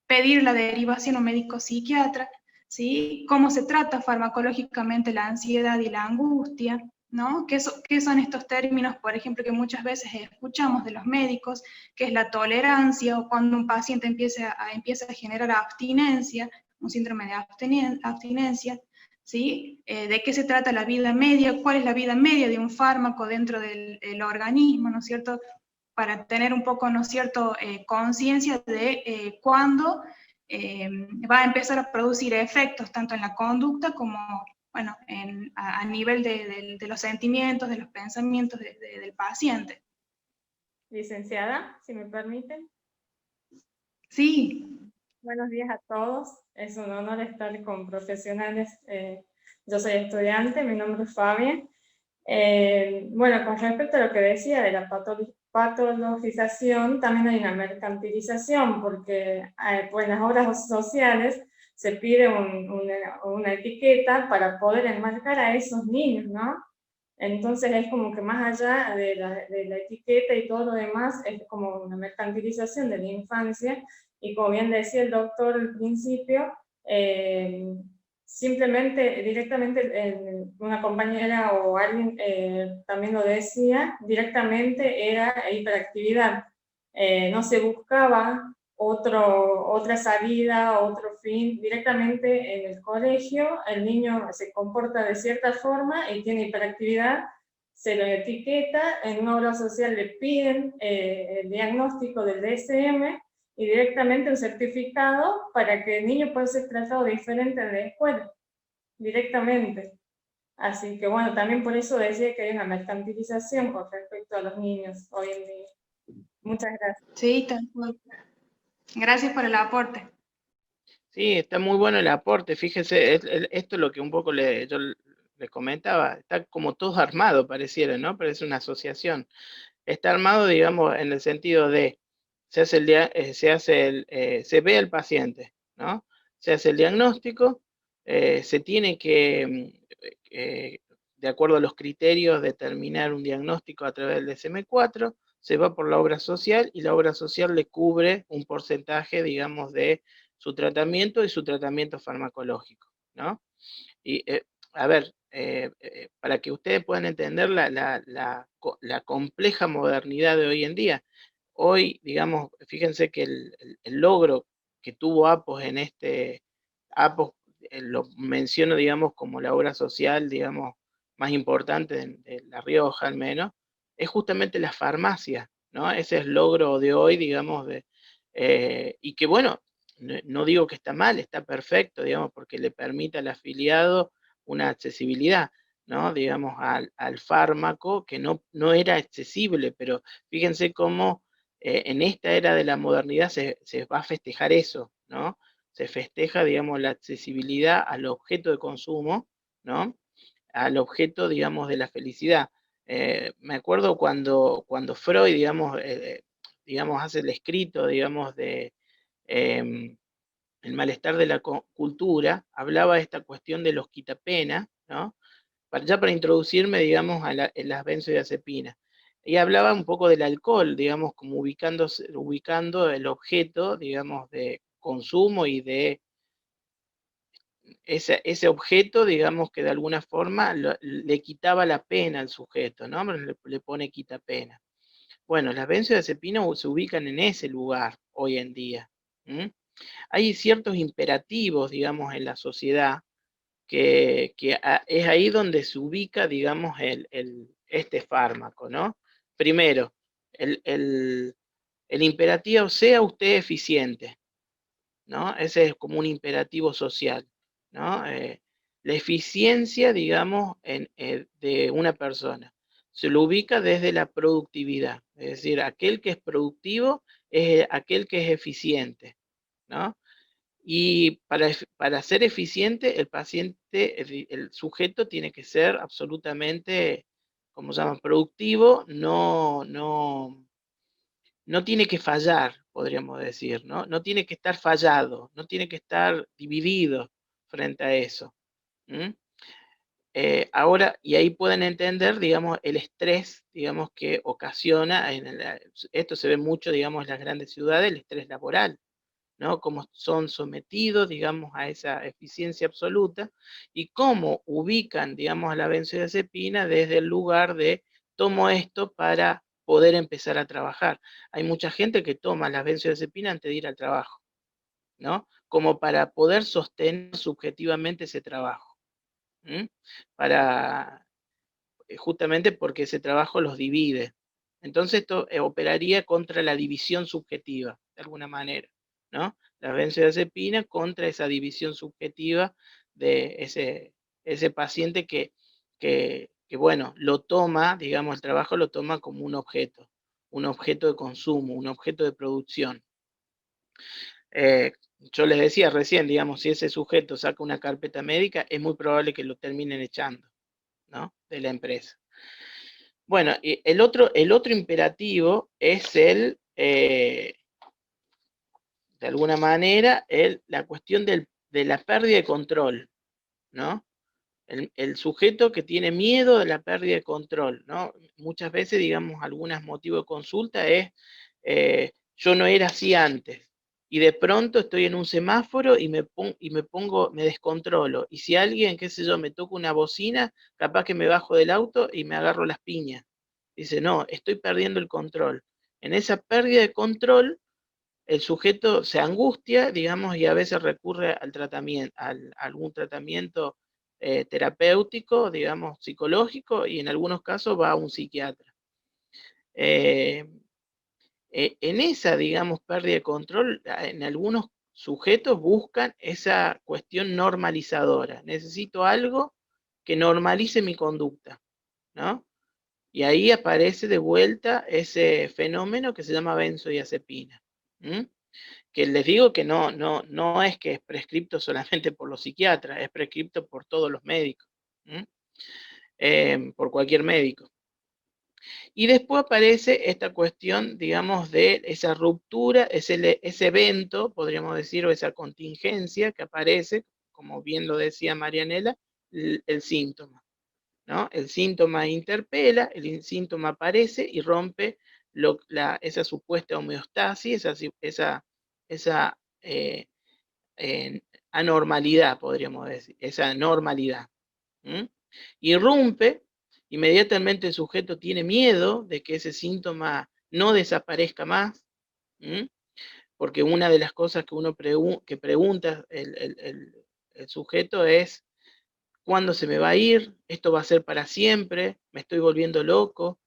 pedir la derivación a un médico psiquiatra? ¿Sí? ¿Cómo se trata farmacológicamente la ansiedad y la angustia? ¿No? ¿Qué son estos términos, por ejemplo, que muchas veces escuchamos de los médicos, que es la tolerancia, o cuando un paciente empieza a generar abstinencia, un síndrome de abstinencia, ¿sí? ¿De qué se trata la vida media? ¿Cuál es la vida media de un fármaco dentro del organismo, ¿no es cierto? Para tener un poco, ¿no es cierto?, conciencia de cuándo va a empezar a producir efectos, tanto en la conducta como, bueno, a nivel de los sentimientos, de los pensamientos del paciente. Licenciada, si me permiten. Sí. Buenos días a todos. Es un honor estar con profesionales. Yo soy estudiante, mi nombre es Fabián. Bueno, con respecto a lo que decía de la patologización, también hay una mercantilización, porque pues en las obras sociales se pide una etiqueta para poder enmarcar a esos niños, ¿no? Entonces es como que más allá de la etiqueta y todo lo demás, es como una mercantilización de la infancia, y como bien decía el doctor al principio, simplemente, directamente, una compañera o alguien también lo decía, directamente era hiperactividad. No se buscaba otra salida, otro fin. Directamente en el colegio el niño se comporta de cierta forma y tiene hiperactividad, se lo etiqueta, en una obra social le piden el diagnóstico del DSM y directamente un certificado para que el niño pueda ser tratado diferente en la escuela, directamente. Así que bueno, también por eso decía que hay una mercantilización con respecto a los niños hoy en día. Muchas gracias. Sí, tal cual. Gracias por el aporte. Sí, está muy bueno el aporte. Fíjese, esto es lo que un poco yo les comentaba. Está como todo armado, pareciera, ¿no? Parece una asociación. Está armado, digamos, en el sentido de se ve al paciente, ¿no? Se hace el diagnóstico, se tiene que, de acuerdo a los criterios, determinar un diagnóstico a través del DSM-4, se va por la obra social y la obra social le cubre un porcentaje, digamos, de su tratamiento y su tratamiento farmacológico, ¿no? Y, a ver, para que ustedes puedan entender la compleja modernidad de hoy en día. Hoy, digamos, fíjense que el logro que tuvo APOS en APOS, lo menciono, digamos, como la obra social, digamos, más importante de La Rioja, al menos, es justamente la farmacia, ¿no? Ese es el logro de hoy, digamos, y que bueno, no digo que está mal, está perfecto, digamos, porque le permite al afiliado una accesibilidad, ¿no? Digamos, al fármaco que no era accesible, pero fíjense cómo en esta era de la modernidad se va a festejar eso, ¿no? Se festeja, digamos, la accesibilidad al objeto de consumo, ¿no? al objeto, digamos, de la felicidad. Me acuerdo cuando Freud, digamos, hace el escrito, digamos, de el malestar de la cultura, hablaba de esta cuestión de los quitapenas, ¿no? Ya para introducirme, digamos, en las benzodiazepinas. Y hablaba un poco del alcohol, digamos, como ubicando el objeto, digamos, de consumo y de ese objeto, digamos, que de alguna forma le quitaba la pena al sujeto, ¿no? Le pone quitapena. Bueno, las benzodiazepinas se ubican en ese lugar hoy en día. Hay ciertos imperativos, digamos, en la sociedad que es ahí donde se ubica, digamos, este fármaco, ¿no? Primero, el imperativo, sea usted eficiente, ¿no? Ese es como un imperativo social, ¿no? La eficiencia, digamos, de una persona. Se lo ubica desde la productividad, es decir, aquel que es productivo es aquel que es eficiente, ¿no? Y para ser eficiente, el paciente, el sujeto tiene que ser absolutamente, como se llama, productivo, no tiene que fallar, podríamos decir, ¿no? No tiene que estar fallado, no tiene que estar dividido frente a eso. Ahora, y ahí pueden entender, digamos, el estrés, digamos, que ocasiona, esto se ve mucho, digamos, en las grandes ciudades, el estrés laboral, ¿no? Cómo son sometidos, digamos, a esa eficiencia absoluta y cómo ubican, digamos, a la benzodiazepina desde el lugar de tomo esto para poder empezar a trabajar. Hay mucha gente que toma la benzodiazepina antes de ir al trabajo, ¿no? Como para poder sostener subjetivamente ese trabajo. Para, justamente porque ese trabajo los divide. Entonces esto operaría contra la división subjetiva, de alguna manera, ¿no? La benzodiazepina contra esa división subjetiva de ese paciente que, bueno, lo toma, digamos, el trabajo lo toma como un objeto de consumo, un objeto de producción. Yo les decía recién, digamos, si ese sujeto saca una carpeta médica, es muy probable que lo terminen echando, ¿no? De la empresa. Bueno, y el otro imperativo es de alguna manera, la cuestión de la pérdida de control, ¿no? El sujeto que tiene miedo de la pérdida de control, ¿no? Muchas veces, digamos, algunos motivos de consulta es, yo no era así antes, y de pronto estoy en un semáforo y me descontrolo, y si alguien, qué sé yo, me toca una bocina, capaz que me bajo del auto y me agarro las piñas. Dice, no, estoy perdiendo el control. En esa pérdida de control, el sujeto se angustia, digamos, y a veces recurre al tratamiento, a algún tratamiento terapéutico, digamos, psicológico, y en algunos casos va a un psiquiatra. En esa, digamos, pérdida de control, en algunos sujetos buscan esa cuestión normalizadora. Necesito algo que normalice mi conducta, ¿no? Y ahí aparece de vuelta ese fenómeno que se llama benzodiazepina. Que les digo que no es que es prescripto solamente por los psiquiatras, es prescripto por todos los médicos, por cualquier médico. Y después aparece esta cuestión, digamos, de esa ruptura, ese evento, podríamos decir, o esa contingencia que aparece, como bien lo decía Marianela, el síntoma, ¿no? El síntoma interpela, el síntoma aparece y rompe esa supuesta homeostasis, esa anormalidad, podríamos decir, esa normalidad. Irrumpe, inmediatamente el sujeto tiene miedo de que ese síntoma no desaparezca más, porque una de las cosas que uno pregunta el sujeto es, ¿cuándo se me va a ir? ¿Esto va a ser para siempre? ¿Me estoy volviendo loco?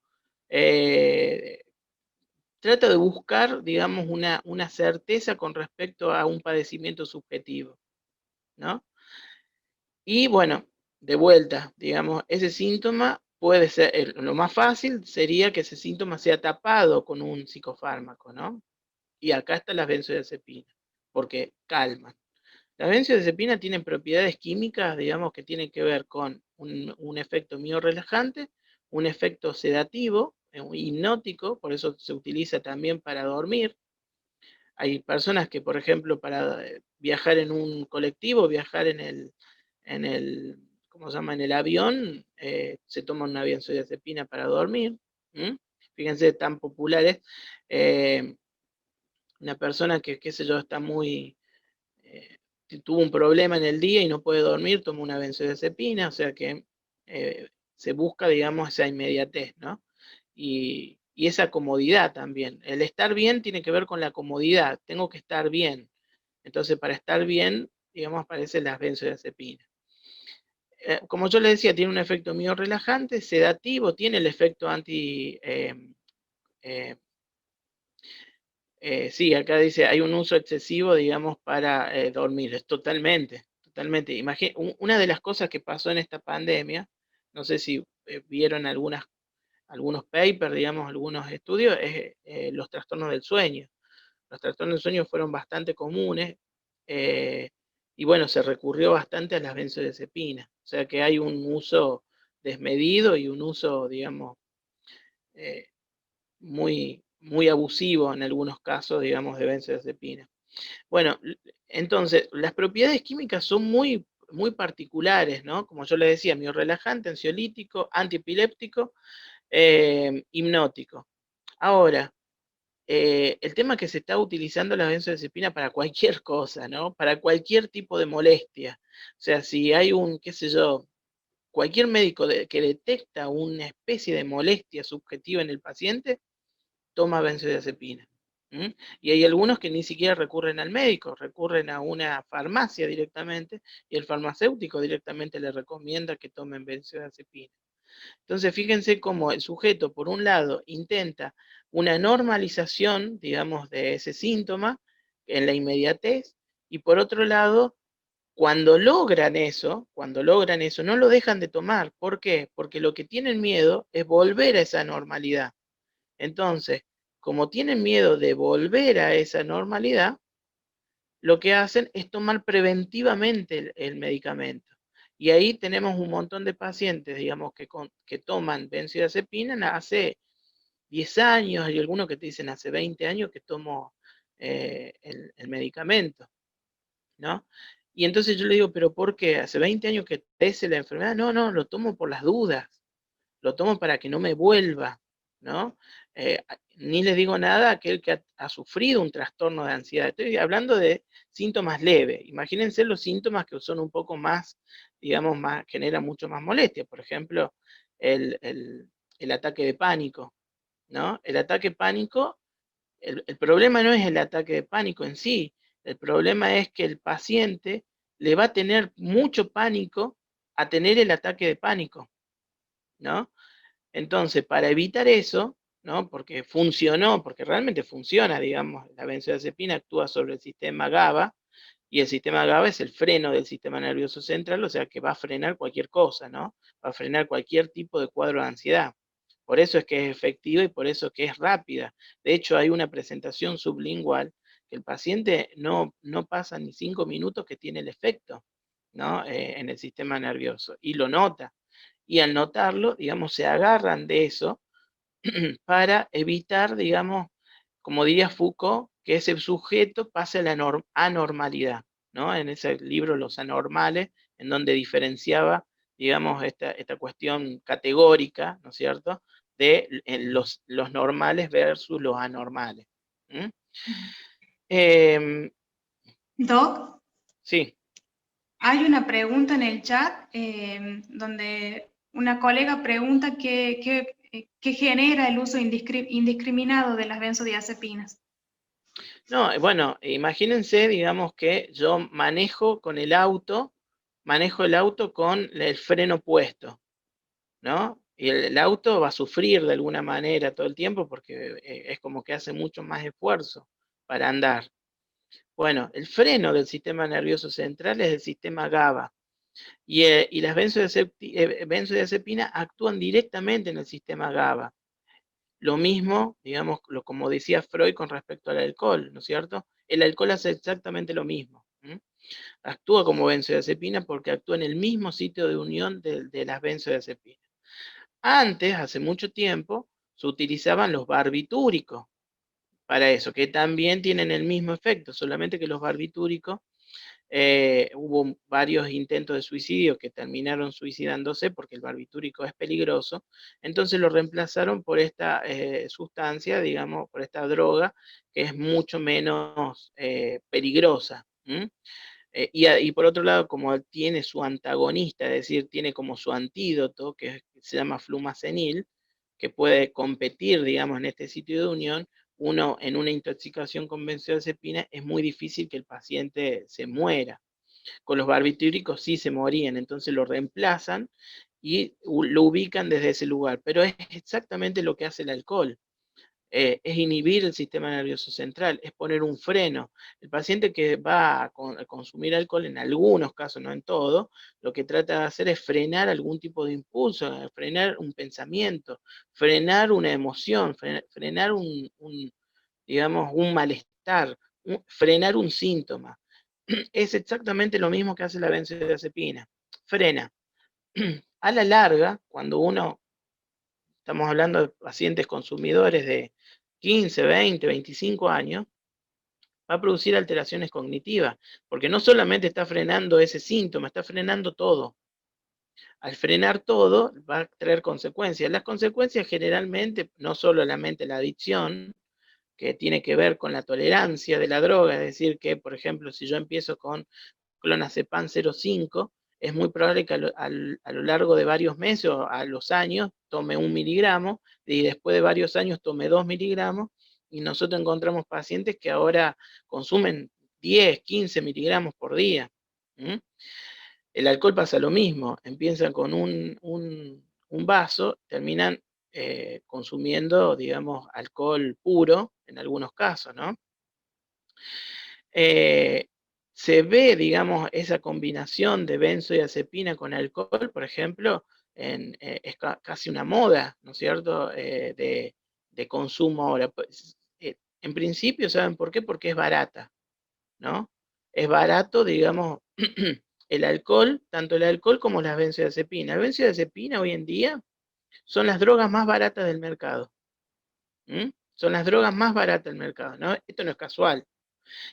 Trata de buscar, digamos, una certeza con respecto a un padecimiento subjetivo, ¿no? Y bueno, de vuelta, digamos, ese síntoma puede ser, lo más fácil sería que ese síntoma sea tapado con un psicofármaco, ¿no? Y acá está las benzodiazepinas, porque calman. Las benzodiazepinas tienen propiedades químicas, digamos, que tienen que ver con un efecto miorrelajante, un efecto sedativo, hipnótico, por eso se utiliza también para dormir. Hay personas que, por ejemplo, para viajar en un colectivo, viajar ¿cómo se llama? En el avión, se toman una benzodiazepina para dormir. Fíjense, tan populares. Una persona que, qué sé yo, está muy, tuvo un problema en el día y no puede dormir, toma una benzodiazepina, o sea que se busca, digamos, esa inmediatez, ¿no? Y esa comodidad también. El estar bien tiene que ver con la comodidad, tengo que estar bien. Entonces, para estar bien, digamos, aparecen las benzodiazepinas. Como yo le decía, tiene un efecto mío relajante, sedativo, tiene el efecto sí, acá dice, hay un uso excesivo, digamos, para dormir. Es totalmente, totalmente. Una de las cosas que pasó en esta pandemia, no sé si vieron algunos papers, digamos, algunos estudios, es los trastornos del sueño. Los trastornos del sueño fueron bastante comunes eh, y bueno, se recurrió bastante a las benzodiazepinas. O sea que hay un uso desmedido y un uso, digamos, eh, muy abusivo en algunos casos, digamos, de benzodiazepina. Bueno, entonces, las propiedades químicas son muy particulares, ¿no? Como yo le decía, miorrelajante, ansiolítico, antiepiléptico, hipnótico. Ahora, el tema es que se está utilizando la benzodiazepina para cualquier cosa, ¿no? Para cualquier tipo de molestia. O sea, si hay qué sé yo, cualquier médico que detecta una especie de molestia subjetiva en el paciente, toma benzodiazepina. Y hay algunos que ni siquiera recurren al médico, recurren a una farmacia directamente y el farmacéutico directamente le recomienda que tomen benzodiazepina. Entonces, fíjense cómo el sujeto, por un lado, intenta una normalización, digamos, de ese síntoma en la inmediatez, y por otro lado, cuando logran eso, no lo dejan de tomar. ¿Por qué? Porque lo que tienen miedo es volver a esa normalidad. Entonces, como tienen miedo de volver a esa normalidad, lo que hacen es tomar preventivamente el medicamento. Y ahí tenemos un montón de pacientes, digamos, que toman benzodiazepina hace 10 años, hay algunos que te dicen hace 20 años que tomo el medicamento, ¿no? Y entonces yo le digo, ¿pero por qué? ¿Hace 20 años que padece la enfermedad? No, no, lo tomo por las dudas, lo tomo para que no me vuelva, ¿no? Ni les digo nada a aquel que ha sufrido un trastorno de ansiedad. Estoy hablando de síntomas leves. Imagínense los síntomas que son un poco más, digamos, generan mucho más molestia. Por ejemplo, el ataque de pánico, ¿no? El ataque de pánico, el problema no es el ataque de pánico en sí, el problema es que el paciente le va a tener mucho pánico a tener el ataque de pánico, ¿no? Entonces, para evitar eso, ¿no? Porque funcionó, porque realmente funciona, digamos, la benzodiazepina actúa sobre el sistema GABA, y el sistema GABA es el freno del sistema nervioso central, o sea que va a frenar cualquier cosa, ¿no? Va a frenar cualquier tipo de cuadro de ansiedad. Por eso es que es efectiva y por eso es que es rápida. De hecho, hay una presentación sublingual que el paciente no pasa ni 5 minutos que tiene el efecto, ¿no? En el sistema nervioso, y lo nota. Y al notarlo, digamos, se agarran de eso para evitar, digamos, como diría Foucault, que ese sujeto pase a la anormalidad, ¿no? En ese libro, Los Anormales, en donde diferenciaba, digamos, esta cuestión categórica, ¿no es cierto?, de los normales versus los anormales. Doc, Sí. hay una pregunta en el chat donde una colega pregunta qué genera el uso indiscriminado de las benzodiazepinas. No, bueno, imagínense, digamos, que yo manejo el auto con el freno puesto, ¿no? Y el auto va a sufrir de alguna manera todo el tiempo porque es como que hace mucho más esfuerzo para andar. Bueno, el freno del sistema nervioso central es el sistema GABA. Y las benzodiazepinas actúan directamente en el sistema GABA. Lo mismo, digamos, como decía Freud con respecto al alcohol, ¿no es cierto? El alcohol hace exactamente lo mismo. Actúa como benzodiazepina porque actúa en el mismo sitio de unión de las benzodiazepinas. Antes, hace mucho tiempo, se utilizaban los barbitúricos para eso, que también tienen el mismo efecto, solamente que los barbitúricos, hubo varios intentos de suicidio que terminaron suicidándose porque el barbitúrico es peligroso, entonces lo reemplazaron por esta sustancia, digamos, por esta droga, que es mucho menos peligrosa. Y por otro lado, como tiene su antagonista, es decir, tiene como su antídoto, que se llama flumazenil, que puede competir, digamos, en este sitio de unión, uno en una intoxicación con benzodiazepina es muy difícil que el paciente se muera. Con los barbitúricos sí se morían, entonces lo reemplazan y lo ubican desde ese lugar. Pero es exactamente lo que hace el alcohol. Es inhibir el sistema nervioso central, es poner un freno. El paciente que va a consumir alcohol, en algunos casos, no en todo, lo que trata de hacer es frenar algún tipo de impulso, frenar un pensamiento, frenar una emoción, frenar digamos, un malestar, frenar un síntoma. Es exactamente lo mismo que hace la benzodiazepina. Frena. A la larga, cuando estamos hablando de pacientes consumidores de 15, 20, 25 años, va a producir alteraciones cognitivas, porque no solamente está frenando ese síntoma, está frenando todo. Al frenar todo, va a traer consecuencias. Las consecuencias generalmente, no solo la adicción, que tiene que ver con la tolerancia de la droga, es decir, que, por ejemplo, si yo empiezo con clonazepam 0,5, es muy probable que a lo largo de varios meses o a los años tome 1 miligramo y después de varios años tome 2 miligramos, y nosotros encontramos pacientes que ahora consumen 10, 15 miligramos por día. El alcohol pasa lo mismo, empiezan con un vaso, terminan consumiendo, digamos, alcohol puro en algunos casos, ¿no? Se ve, digamos, esa combinación de benzodiazepina con alcohol, por ejemplo, es casi una moda, ¿no es cierto?, de consumo ahora. Pues, en principio, ¿saben por qué? Porque es barata, ¿no? Es barato, digamos, el alcohol, tanto el alcohol como las benzodiazepinas. La benzodiazepina hoy en día son las drogas más baratas del mercado. Son las drogas más baratas del mercado, ¿no? Esto no es casual.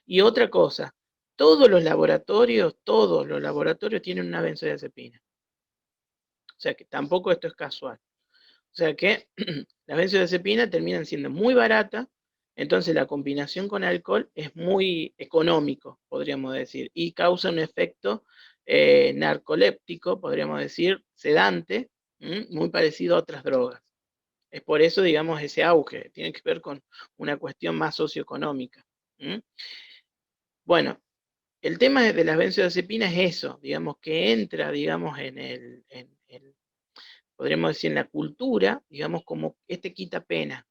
Y otra cosa, todos los laboratorios tienen una benzodiazepina. O sea que tampoco esto es casual. O sea que las benzodiazepinas terminan siendo muy baratas, entonces la combinación con alcohol es muy económico, podríamos decir, y causa un efecto narcoléptico, podríamos decir, sedante, muy parecido a otras drogas. Es por eso, digamos, ese auge, tiene que ver con una cuestión más socioeconómica. Bueno, el tema de las benzodiazepinas es eso, digamos, que entra, digamos, podríamos decir, en la cultura, digamos, como este quita pena.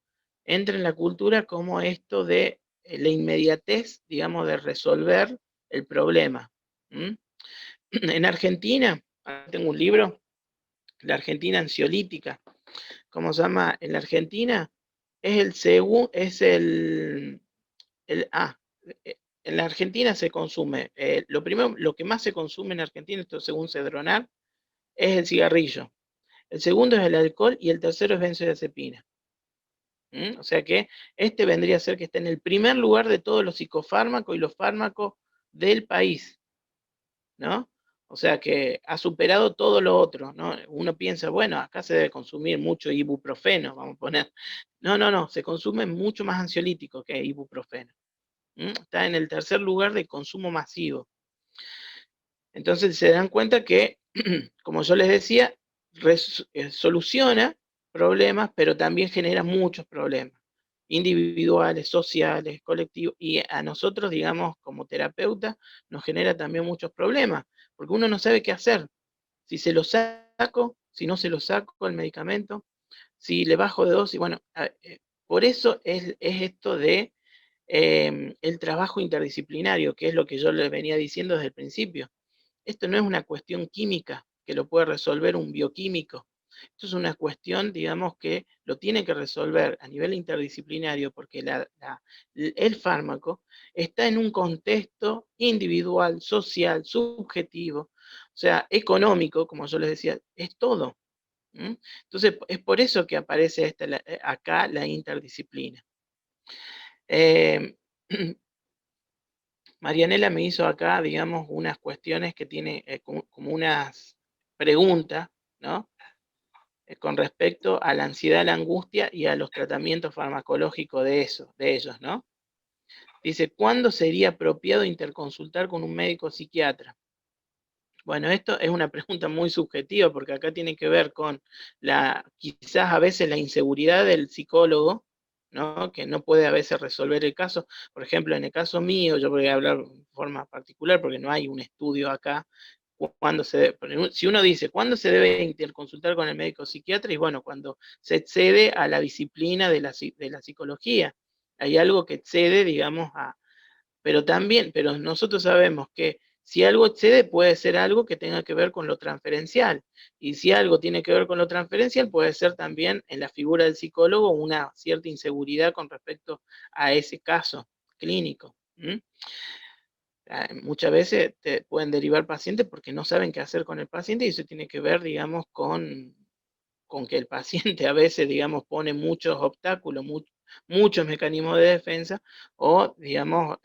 Entra en la cultura como esto de la inmediatez, digamos, de resolver el problema. En Argentina, tengo un libro, La Argentina Ansiolítica. ¿Cómo se llama? En la Argentina en la Argentina se consume, lo que más se consume en Argentina, esto según Cedronar, es el cigarrillo. El segundo es el alcohol y el tercero es benzodiazepina. O sea que este vendría a ser que está en el primer lugar de todos los psicofármacos y los fármacos del país, ¿no? O sea que ha superado todo lo otro, ¿no? Uno piensa, bueno, acá se debe consumir mucho ibuprofeno, vamos a poner. No, se consume mucho más ansiolítico que ibuprofeno. Está en el tercer lugar de consumo masivo. Entonces se dan cuenta que, como yo les decía, soluciona problemas, pero también genera muchos problemas, individuales, sociales, colectivos, y a nosotros, digamos, como terapeutas, nos genera también muchos problemas, porque uno no sabe qué hacer. Si se lo saco, si no se lo saco el medicamento, si le bajo de dosis, bueno, por eso es esto de el trabajo interdisciplinario, que es lo que yo les venía diciendo desde el principio. Esto no es una cuestión química que lo puede resolver un bioquímico. Esto es una cuestión, digamos, que lo tiene que resolver a nivel interdisciplinario, porque el fármaco está en un contexto individual, social, subjetivo, o sea, económico, como yo les decía, es todo. Entonces, es por eso que aparece acá la interdisciplina. Marianela me hizo acá, digamos, unas cuestiones que tiene como unas preguntas, ¿no? Con respecto a la ansiedad, la angustia y a los tratamientos farmacológicos de ellos, ¿no? Dice, ¿cuándo sería apropiado interconsultar con un médico psiquiatra? Bueno, esto es una pregunta muy subjetiva porque acá tiene que ver con quizás a veces la inseguridad del psicólogo, ¿no? Que no puede a veces resolver el caso. Por ejemplo, en el caso mío, yo voy a hablar de forma particular porque no hay un estudio acá. Si uno dice, ¿cuándo se debe interconsultar con el médico psiquiatra? Y bueno, cuando se excede a la disciplina de la psicología. Hay algo que excede, digamos, pero nosotros sabemos que si algo excede puede ser algo que tenga que ver con lo transferencial. Y si algo tiene que ver con lo transferencial, puede ser también en la figura del psicólogo una cierta inseguridad con respecto a ese caso clínico. Muchas veces te pueden derivar pacientes porque no saben qué hacer con el paciente y eso tiene que ver, digamos, con que el paciente a veces, digamos, pone muchos obstáculos, muchos mecanismos de defensa, o, digamos,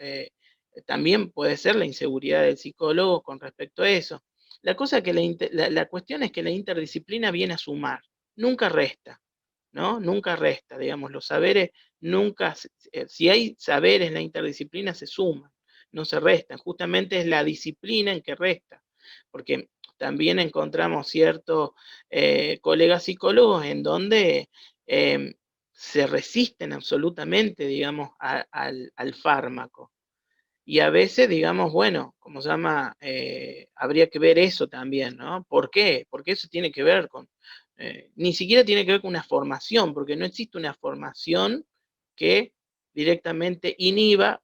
también puede ser la inseguridad del psicólogo con respecto a eso. La cuestión es que la interdisciplina viene a sumar, nunca resta, ¿no? Nunca resta, digamos, los saberes nunca, si hay saberes en la interdisciplina se suman, no se restan, justamente es la disciplina en que resta, porque también encontramos ciertos colegas psicólogos en donde se resisten absolutamente, digamos, al fármaco. Y a veces, digamos, bueno, como se llama, habría que ver eso también, ¿no? ¿Por qué? Porque eso tiene que ver con, ni siquiera tiene que ver con una formación, porque no existe una formación que directamente inhiba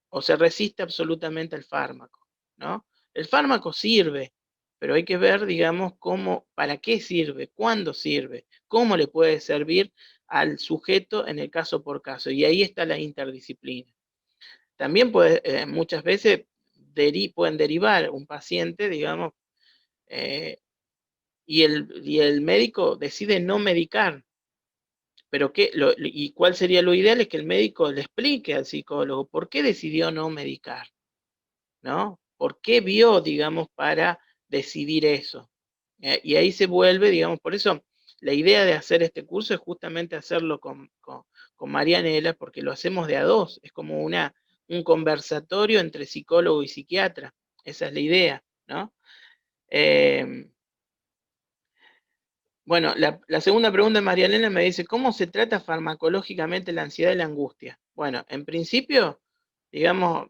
o se resiste absolutamente al fármaco, ¿no? El fármaco sirve, pero hay que ver, digamos, para qué sirve, cuándo sirve, cómo le puede servir al sujeto en el caso por caso. Y ahí está la interdisciplina. También muchas veces pueden derivar un paciente, digamos, y el médico decide no medicar. Pero ¿y cuál sería lo ideal? Es que el médico le explique al psicólogo por qué decidió no medicar, ¿no? ¿Por qué vio, digamos, para decidir eso? Y ahí se vuelve, digamos, por eso la idea de hacer este curso es justamente hacerlo con Marianela, porque lo hacemos de a dos, es como un conversatorio entre psicólogo y psiquiatra, esa es la idea, ¿no? Bueno, la segunda pregunta de Marianela me dice, ¿cómo se trata farmacológicamente la ansiedad y la angustia? Bueno, en principio, digamos,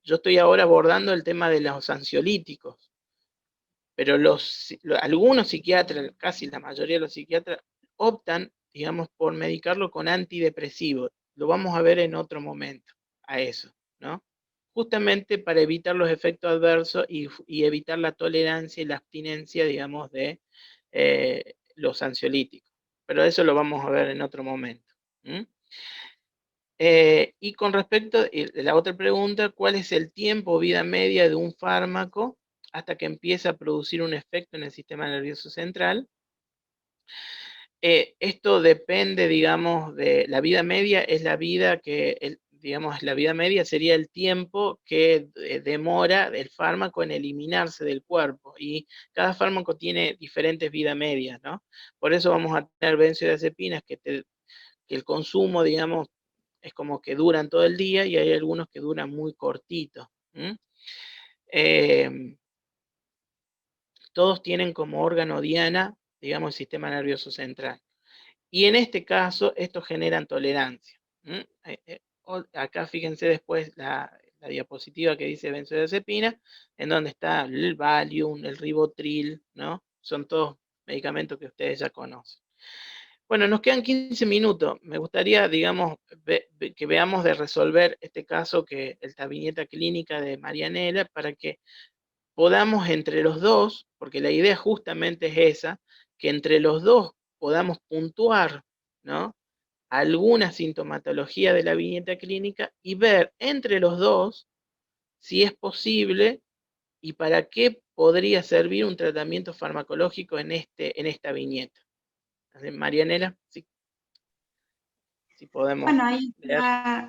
yo estoy ahora abordando el tema de los ansiolíticos, pero algunos psiquiatras, casi la mayoría de los psiquiatras, optan, digamos, por medicarlo con antidepresivos. Lo vamos a ver en otro momento, a eso, ¿no? Justamente para evitar los efectos adversos y evitar la tolerancia y la abstinencia, digamos, de los ansiolíticos. Pero eso lo vamos a ver en otro momento. Y con respecto a la otra pregunta, ¿cuál es el tiempo o vida media de un fármaco hasta que empieza a producir un efecto en el sistema nervioso central? Esto depende, digamos, de la vida media, es la vida digamos, la vida media sería el tiempo que demora el fármaco en eliminarse del cuerpo, y cada fármaco tiene diferentes vidas medias, ¿no? Por eso vamos a tener benzodiazepinas que el consumo, digamos, es como que duran todo el día y hay algunos que duran muy cortito. Todos tienen como órgano diana, digamos, el sistema nervioso central. Y en este caso, estos generan tolerancia. Acá fíjense después la diapositiva que dice benzodiazepina, en donde está el Valium, el Rivotril, ¿no? Son todos medicamentos que ustedes ya conocen. Bueno, nos quedan 15 minutos. Me gustaría, digamos, que veamos de resolver este caso, esta viñeta clínica de Marianela, para que podamos entre los dos, porque la idea justamente es esa, que entre los dos podamos puntuar, ¿no?, alguna sintomatología de la viñeta clínica y ver entre los dos si es posible y para qué podría servir un tratamiento farmacológico en esta viñeta. Marianela, si podemos. Bueno, ahí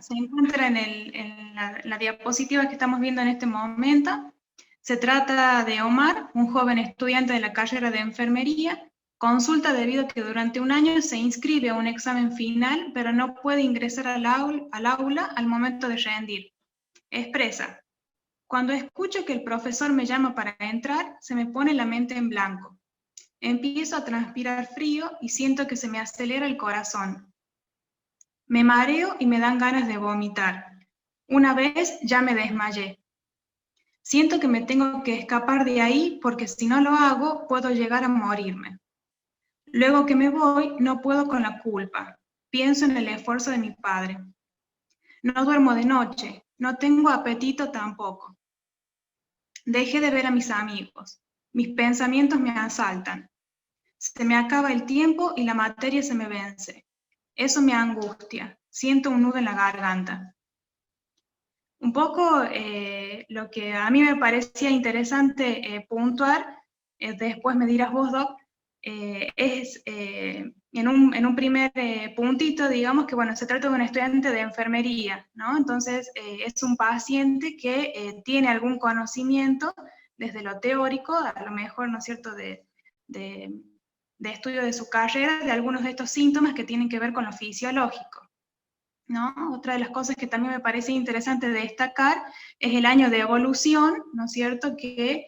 se encuentra en la diapositiva que estamos viendo en este momento. Se trata de Omar, un joven estudiante de la carrera de enfermería. Consulta debido a que durante un año se inscribe a un examen final, pero no puede ingresar al aula al momento de rendir. Expresa: cuando escucho que el profesor me llama para entrar, se me pone la mente en blanco. Empiezo a transpirar frío y siento que se me acelera el corazón. Me mareo y me dan ganas de vomitar. Una vez ya me desmayé. Siento que me tengo que escapar de ahí porque si no lo hago puedo llegar a morirme. Luego que me voy no puedo con la culpa. Pienso en el esfuerzo de mi padre. No duermo de noche, no tengo apetito tampoco. Dejé de ver a mis amigos. Mis pensamientos me asaltan. Se me acaba el tiempo y la materia se me vence. Eso me angustia. Siento un nudo en la garganta. Un poco lo que a mí me parecía interesante puntuar, después me dirás vos, Doc, es en un primer puntito, digamos que bueno, se trata de un estudiante de enfermería, ¿no? Entonces es un paciente que tiene algún conocimiento desde lo teórico, a lo mejor, ¿no es cierto?, de estudio de su carrera, de algunos de estos síntomas que tienen que ver con lo fisiológico, ¿no? Otra de las cosas que también me parece interesante destacar es el año de evolución, ¿no es cierto?, que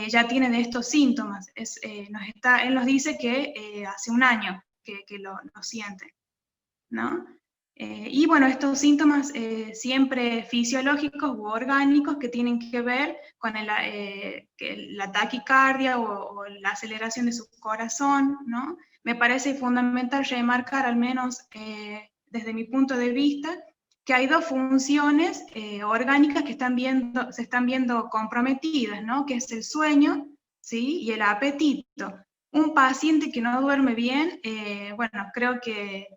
ya tiene de estos síntomas. Él nos dice que hace un año que lo siente, ¿no? Y bueno, estos síntomas siempre fisiológicos u orgánicos que tienen que ver con la taquicardia o la aceleración de su corazón, ¿no? Me parece fundamental remarcar, al menos desde mi punto de vista, que hay dos funciones orgánicas que se están viendo comprometidas, ¿no? Que es el sueño, ¿sí?, y el apetito. Un paciente que no duerme bien, bueno, creo que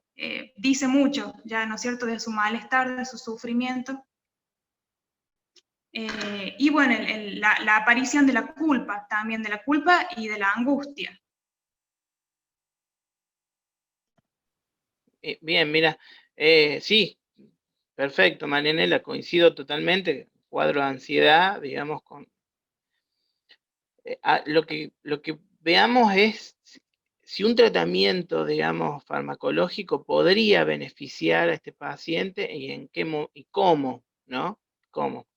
dice mucho, ya, ¿no es cierto?, de su malestar, de su sufrimiento. Y bueno, la aparición de la culpa, también de la culpa y de la angustia. Bien, mira, sí, perfecto, Marianela, coincido totalmente. Cuadro de ansiedad, digamos, lo que veamos es si un tratamiento, digamos, farmacológico podría beneficiar a este paciente y en qué y cómo, ¿no? ¿Cómo?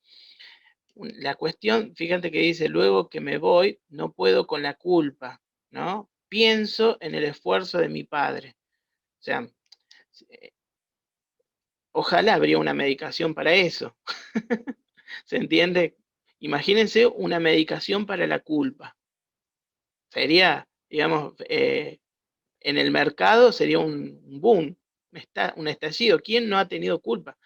La cuestión, fíjate que dice, luego que me voy, no puedo con la culpa, ¿no? Pienso en el esfuerzo de mi padre. O sea, ojalá habría una medicación para eso. ¿Se entiende? Imagínense una medicación para la culpa. Sería, digamos, en el mercado sería un boom, un estallido. ¿Quién no ha tenido culpa?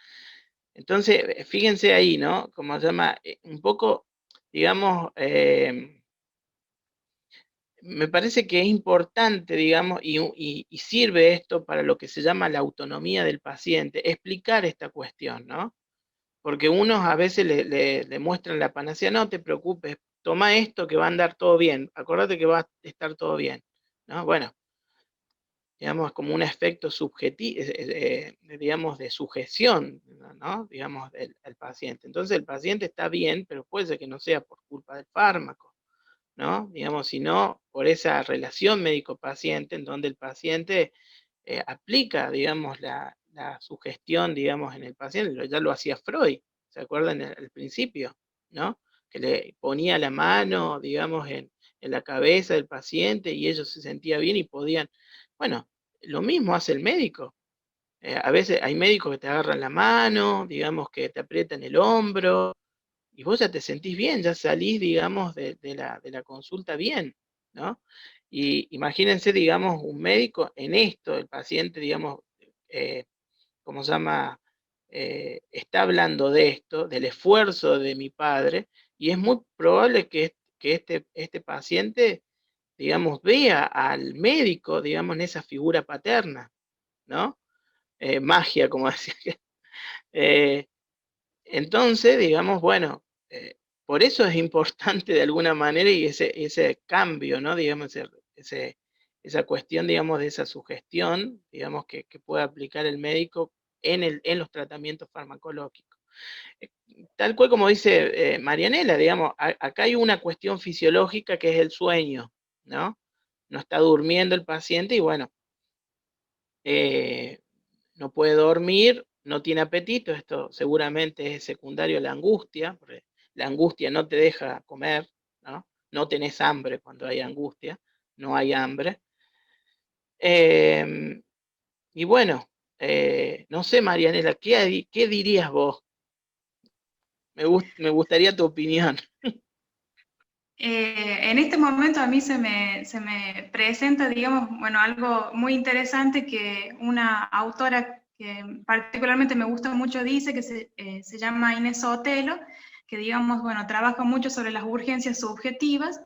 Entonces, fíjense ahí, ¿no? Como se llama, un poco, digamos, me parece que es importante, digamos, y sirve esto para lo que se llama la autonomía del paciente, explicar esta cuestión, ¿no? Porque unos a veces le muestran la panacea, no te preocupes, toma esto que va a andar todo bien, acordate que va a estar todo bien, ¿no? Bueno, digamos, como un efecto subjetivo, digamos, de sujeción, ¿no? Digamos, del paciente. Entonces el paciente está bien, pero puede ser que no sea por culpa del fármaco, ¿no? Digamos, sino por esa relación médico-paciente en donde el paciente aplica, digamos, la sugestión, digamos, en el paciente. Ya lo hacía Freud, ¿se acuerdan al principio? ¿No? Que le ponía la mano, digamos, en la cabeza del paciente y ellos se sentían bien y podían. Bueno, lo mismo hace el médico. A veces hay médicos que te agarran la mano, digamos, que te aprietan el hombro, y vos ya te sentís bien, ya salís, digamos, de la consulta bien, ¿no? Y imagínense, digamos, un médico en esto, el paciente, digamos, ¿cómo se llama? Está hablando de esto, del esfuerzo de mi padre, y es muy probable que este paciente digamos, vea al médico, digamos, en esa figura paterna, ¿no? Magia, como decía. Entonces, digamos, bueno, por eso es importante de alguna manera y ese cambio, ¿no? Digamos, esa cuestión, digamos, de esa sugestión, digamos, que puede aplicar el médico en los tratamientos farmacológicos. Tal cual como dice Marianela, digamos, acá hay una cuestión fisiológica que es el sueño, ¿no? No está durmiendo el paciente y bueno, no puede dormir, no tiene apetito, esto seguramente es secundario a la angustia, porque la angustia no te deja comer, ¿no? No tenés hambre cuando hay angustia, no hay hambre. Y bueno, no sé, Marianela, ¿qué dirías vos? Me gustaría tu opinión. En este momento a mí se me presenta, digamos, bueno, algo muy interesante que una autora que particularmente me gusta mucho dice, que se llama Inés Sotelo, que digamos, bueno, trabaja mucho sobre las urgencias subjetivas,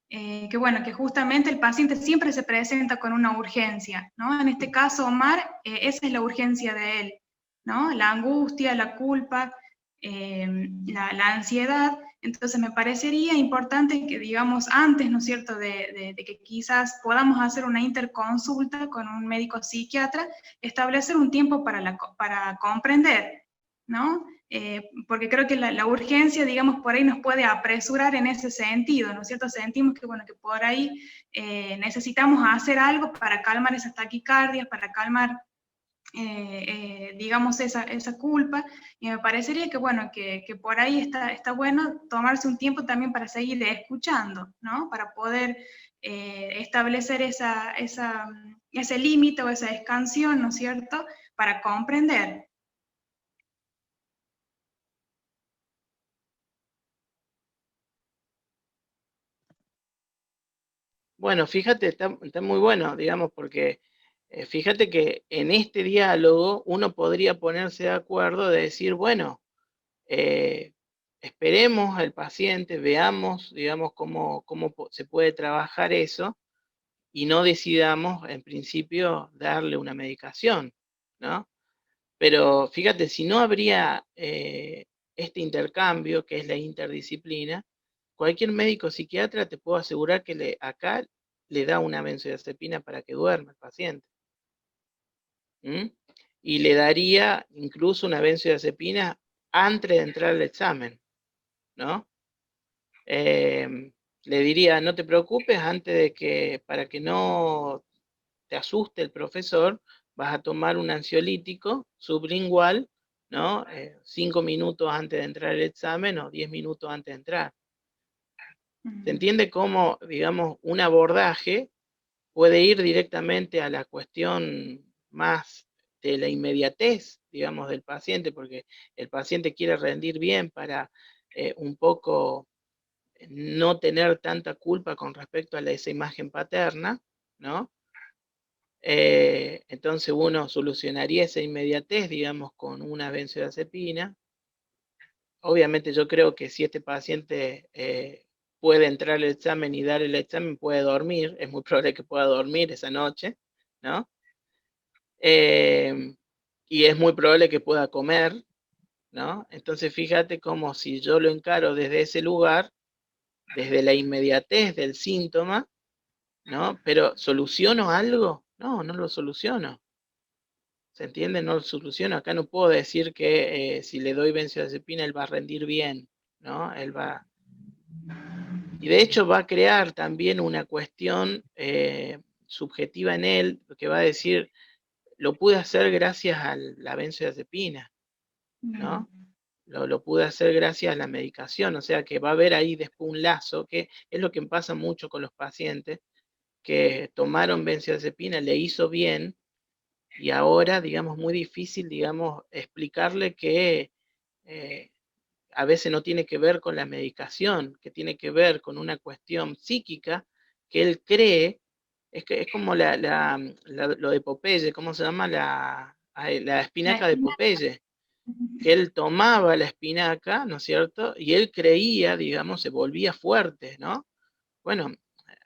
que bueno, que justamente el paciente siempre se presenta con una urgencia, ¿no? En este caso, Omar, esa es la urgencia de él, ¿no? La angustia, la culpa, la ansiedad. Entonces me parecería importante que, digamos, antes, ¿no es cierto?, de que quizás podamos hacer una interconsulta con un médico psiquiatra, establecer un tiempo para comprender, ¿no? Porque creo que la urgencia, digamos, por ahí nos puede apresurar en ese sentido, ¿no es cierto? Sentimos que, bueno, que por ahí necesitamos hacer algo para calmar esas taquicardias, para calmar digamos, esa culpa, y me parecería que, bueno, que por ahí está bueno tomarse un tiempo también para seguir escuchando, ¿no? Para poder establecer ese límite o esa escansión, ¿no es cierto?, para comprender. Bueno, fíjate, está muy bueno, digamos, porque fíjate que en este diálogo uno podría ponerse de acuerdo de decir, bueno, esperemos al paciente, veamos, digamos, cómo se puede trabajar eso y no decidamos, en principio, darle una medicación, ¿no? Pero fíjate, si no habría este intercambio, que es la interdisciplina, cualquier médico psiquiatra te puedo asegurar que acá le da una benzodiazepina para que duerma el paciente. Y le daría incluso una benzodiazepina antes de entrar al examen, ¿no? Le diría, no te preocupes, para que no te asuste el profesor, vas a tomar un ansiolítico sublingual, ¿no? 5 minutos antes de entrar al examen o 10 minutos antes de entrar. ¿Se entiende cómo, digamos, un abordaje puede ir directamente a la cuestión más de la inmediatez, digamos, del paciente, porque el paciente quiere rendir bien para un poco no tener tanta culpa con respecto a esa imagen paterna, ¿no? Entonces uno solucionaría esa inmediatez, digamos, con una benzodiazepina. Obviamente yo creo que si este paciente puede entrar al examen y dar el examen, puede dormir, es muy probable que pueda dormir esa noche, ¿no? Y es muy probable que pueda comer, ¿no? Entonces fíjate como si yo lo encaro desde ese lugar, desde la inmediatez del síntoma, ¿no? Pero ¿soluciono algo? No, no lo soluciono. ¿Se entiende? No lo soluciono. Acá no puedo decir que si le doy benzodiazepina él va a rendir bien, ¿no? Él va... Y de hecho va a crear también una cuestión subjetiva en él, que va a decir, lo pude hacer gracias a la benzodiazepina, ¿no? Lo pude hacer gracias a la medicación, o sea que va a haber ahí después un lazo, que es lo que pasa mucho con los pacientes, que tomaron benzodiazepina, le hizo bien, y ahora, digamos, muy difícil, digamos, explicarle que a veces no tiene que ver con la medicación, que tiene que ver con una cuestión psíquica que él cree, es como lo de Popeye, ¿cómo se llama? La espinaca de Popeye, que él tomaba la espinaca, ¿no es cierto? Y él creía, digamos, se volvía fuerte, ¿no? Bueno,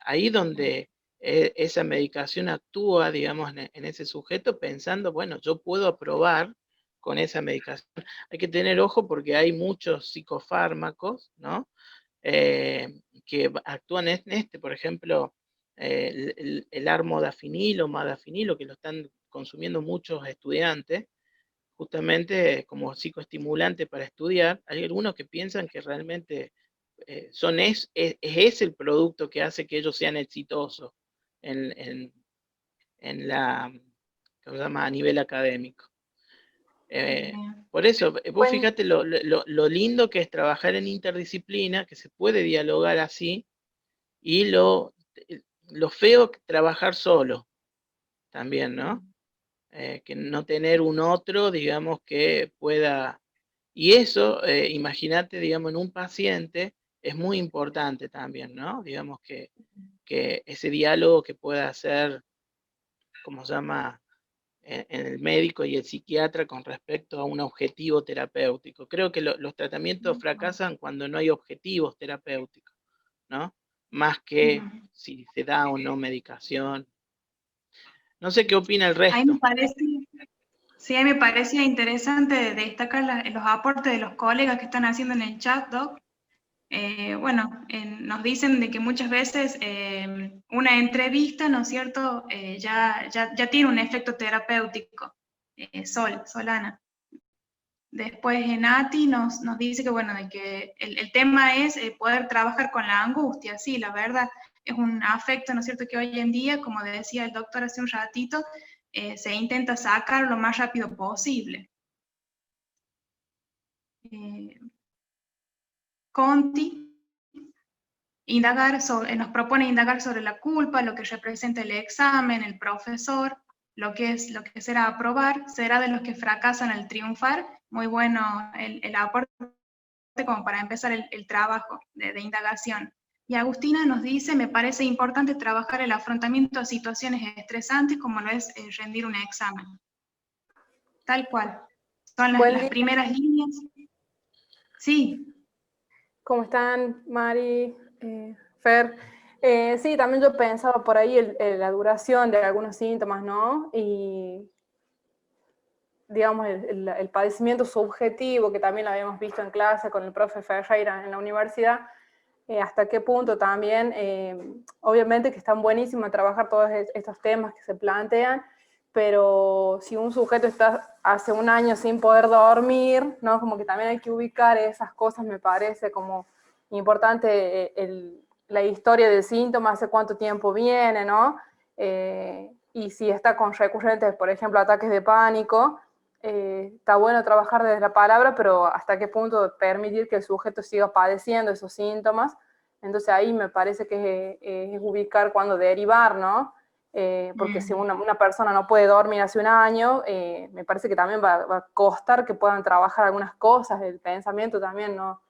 ahí donde esa medicación actúa, digamos, en ese sujeto pensando, bueno, yo puedo aprobar con esa medicación. Hay que tener ojo porque hay muchos psicofármacos, ¿no? Que actúan en por ejemplo, el armodafinilo, modafinilo, que lo están consumiendo muchos estudiantes, justamente como psicoestimulante para estudiar. Hay algunos que piensan que realmente es el producto que hace que ellos sean exitosos en la, ¿cómo se llama?, a nivel académico. Por eso, vos fíjate lo lindo que es trabajar en interdisciplina, que se puede dialogar así, y lo feo que trabajar solo también, ¿no? Que no tener un otro, digamos, que pueda... Y eso, imagínate, digamos, en un paciente es muy importante también, ¿no? Digamos que ese diálogo que pueda hacer, ¿cómo se llama?, en el médico y el psiquiatra con respecto a un objetivo terapéutico. Creo que los tratamientos fracasan cuando no hay objetivos terapéuticos, ¿no? Más que si se da o no medicación. No sé qué opina el resto. A mí me parecía interesante destacar los aportes de los colegas que están haciendo en el chat, Doc. Nos dicen de que muchas veces una entrevista, ¿no es cierto?, ya tiene un efecto terapéutico. Solana. Después Nati nos dice que, bueno, de que el tema es poder trabajar con la angustia. Sí, la verdad, es un afecto, ¿no es cierto?, que hoy en día, como decía el doctor hace un ratito, se intenta sacar lo más rápido posible. Conti nos propone indagar sobre la culpa, lo que representa el examen, el profesor, lo que será aprobar, será de los que fracasan al triunfar. Muy bueno el aporte como para empezar el trabajo de indagación. Y Agustina nos dice, me parece importante trabajar el afrontamiento de situaciones estresantes como lo es rendir un examen. Tal cual. Son las primeras líneas. Sí. ¿Cómo están, Mari, Fer? Sí, también yo pensaba por ahí la duración de algunos síntomas, ¿no? Y, digamos, el padecimiento subjetivo, que también lo habíamos visto en clase con el profe Ferreira en la universidad, hasta qué punto también, obviamente que están buenísimos trabajar todos estos temas que se plantean, pero si un sujeto está hace un año sin poder dormir, ¿no? Como que también hay que ubicar esas cosas, me parece como importante la historia del síntoma, hace cuánto tiempo viene, ¿no? Y si está con recurrentes, por ejemplo, ataques de pánico, está bueno trabajar desde la palabra, pero hasta qué punto permitir que el sujeto siga padeciendo esos síntomas. Entonces ahí me parece que es ubicar cuándo derivar, ¿no? Porque si una persona no puede dormir hace un año, me parece que también va a costar que puedan trabajar algunas cosas, el pensamiento también no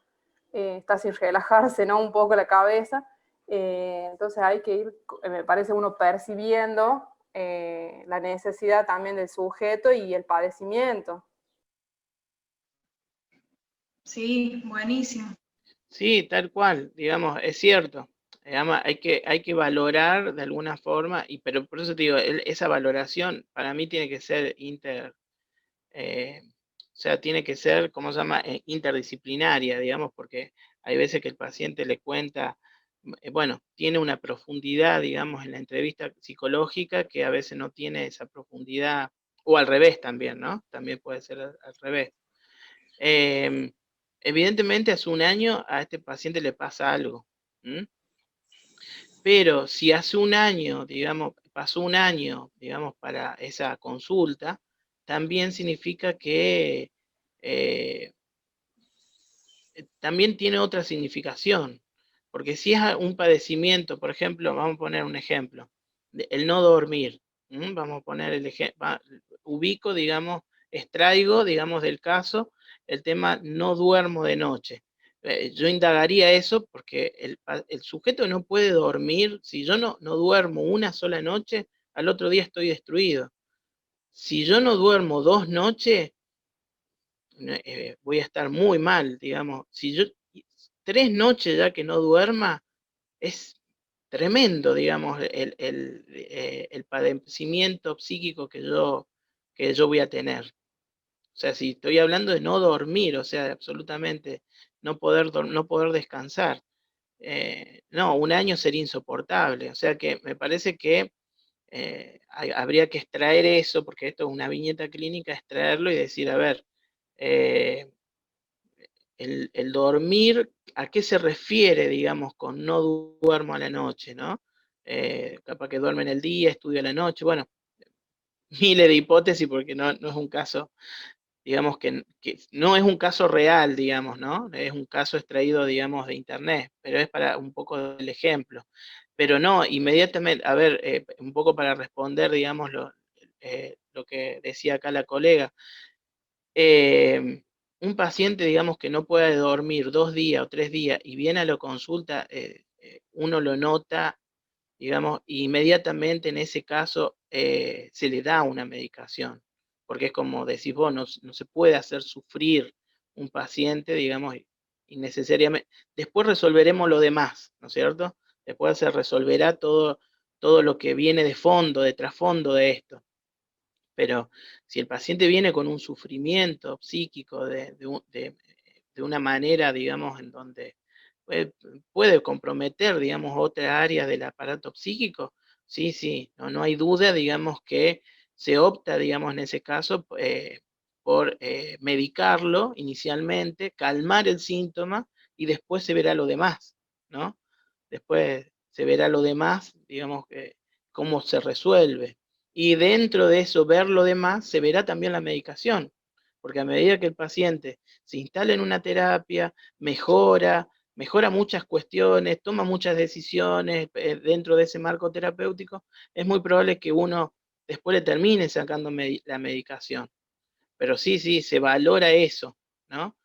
está sin relajarse, ¿no? Un poco la cabeza. Entonces hay que ir, me parece, uno percibiendo la necesidad también del sujeto y el padecimiento. Sí, buenísimo. Sí, tal cual, digamos, es cierto. Digamos, hay que valorar de alguna forma, pero por eso te digo, esa valoración para mí tiene que ser o sea, tiene que ser, ¿cómo se llama?, interdisciplinaria, digamos, porque hay veces que el paciente le cuenta, bueno, tiene una profundidad, digamos, en la entrevista psicológica que a veces no tiene esa profundidad, o al revés también, ¿no? También puede ser al revés. Evidentemente hace un año a este paciente le pasa algo, pero si hace un año, digamos, pasó un año, digamos, para esa consulta, también significa que también tiene otra significación, porque si es un padecimiento, por ejemplo, vamos a poner un ejemplo, el no dormir, vamos a poner el ejemplo, ubico, digamos, extraigo, digamos, del caso, el tema no duermo de noche. Yo indagaría eso porque el sujeto no puede dormir, si yo no duermo una sola noche, al otro día estoy destruido. Si yo no duermo 2 noches, voy a estar muy mal, digamos. Si yo 3 noches ya que no duerma, es tremendo, digamos, el padecimiento psíquico que yo voy a tener. O sea, si estoy hablando de no dormir, o sea, absolutamente no poder descansar. No, un año sería insoportable. O sea que me parece que habría que extraer eso, porque esto es una viñeta clínica, extraerlo y decir, a ver, el dormir, ¿a qué se refiere, digamos, con no duermo a la noche, ¿no? Capaz que duerme en el día, estudio a la noche, bueno, miles de hipótesis porque no es un caso, digamos, que no es un caso real, digamos, ¿no? Es un caso extraído, digamos, de internet, pero es para un poco del ejemplo. Pero no, inmediatamente, a ver, un poco para responder, digamos, lo que decía acá la colega. Un paciente, digamos, que no puede dormir 2 días o 3 días y viene a la consulta, uno lo nota, digamos, inmediatamente en ese caso se le da una medicación, porque es como decís vos, no se puede hacer sufrir un paciente, digamos, innecesariamente. Después resolveremos lo demás, ¿no es cierto? Después se resolverá todo lo que viene de fondo, de trasfondo de esto. Pero si el paciente viene con un sufrimiento psíquico de una manera, digamos, en donde puede comprometer, digamos, otras áreas del aparato psíquico, sí, no hay duda, digamos, que se opta, digamos, en ese caso, por medicarlo inicialmente, calmar el síntoma y después se verá lo demás, ¿no? Después se verá lo demás, digamos, cómo se resuelve. Y dentro de eso, ver lo demás, se verá también la medicación, porque a medida que el paciente se instala en una terapia, mejora muchas cuestiones, toma muchas decisiones dentro de ese marco terapéutico, es muy probable que uno después le termine sacando la medicación. Pero sí, se valora eso, ¿no?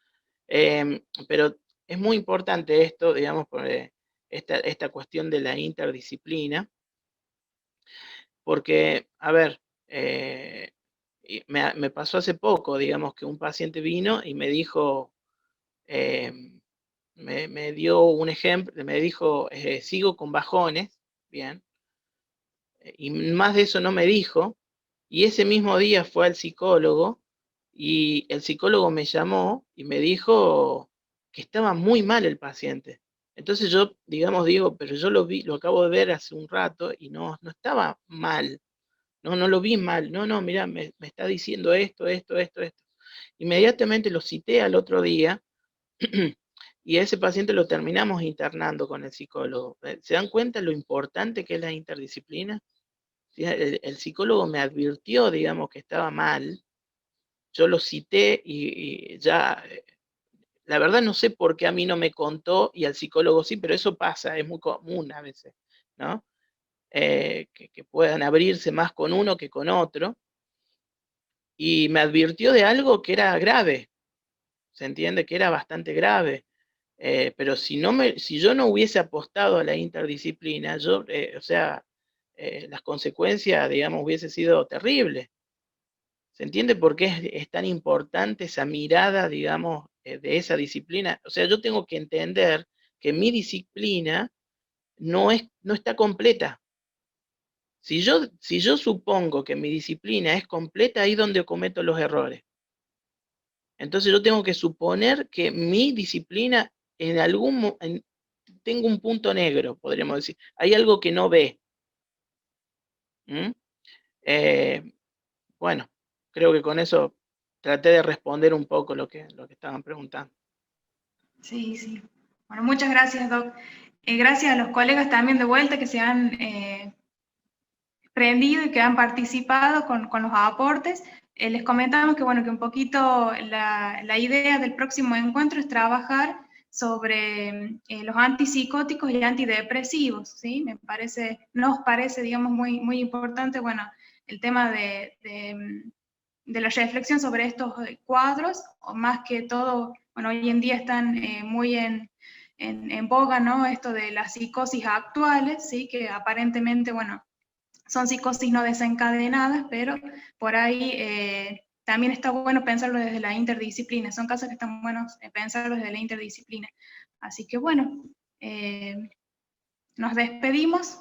Pero es muy importante esto, digamos, por esta cuestión de la interdisciplina, porque, a ver, me pasó hace poco, digamos, que un paciente vino y me dijo, me dio un ejemplo, me dijo, sigo con bajones, bien, y más de eso no me dijo, y ese mismo día fue al psicólogo, y el psicólogo me llamó y me dijo que estaba muy mal el paciente. Entonces yo, digamos, digo, pero yo lo acabo de ver hace un rato y no estaba mal. No lo vi mal. No, mira, me está diciendo esto. Inmediatamente lo cité al otro día y a ese paciente lo terminamos internando con el psicólogo. ¿Se dan cuenta lo importante que es la interdisciplina? ¿Sí? El psicólogo me advirtió, digamos, que estaba mal. Yo lo cité y ya, la verdad no sé por qué a mí no me contó y al psicólogo sí, pero eso pasa, es muy común a veces, ¿no? Que puedan abrirse más con uno que con otro. Y me advirtió de algo que era grave, se entiende que era bastante grave. Pero si yo no hubiese apostado a la interdisciplina, o sea, las consecuencias, digamos, hubiese sido terribles. ¿Se entiende por qué es tan importante esa mirada, digamos, de esa disciplina? O sea, yo tengo que entender que mi disciplina no está completa. Si yo supongo que mi disciplina es completa, ahí es donde cometo los errores. Entonces yo tengo que suponer que mi disciplina tengo un punto negro, podríamos decir. Hay algo que no ve. ¿Mm? Bueno, creo que con eso traté de responder un poco lo que estaban preguntando. Sí. Bueno, muchas gracias, Doc. Gracias a los colegas también de vuelta que se han prendido y que han participado con los aportes. Les comentamos que, bueno, que un poquito la idea del próximo encuentro es trabajar sobre los antipsicóticos y antidepresivos, ¿sí? Nos parece, digamos, muy importante, bueno, el tema de la reflexión sobre estos cuadros, o más que todo, bueno, hoy en día están muy en boga, ¿no? Esto de las psicosis actuales, ¿sí? Que aparentemente, bueno, son psicosis no desencadenadas, pero por ahí también está bueno pensarlo desde la interdisciplina. Son casos que están buenos pensarlo desde la interdisciplina. Así que bueno, nos despedimos.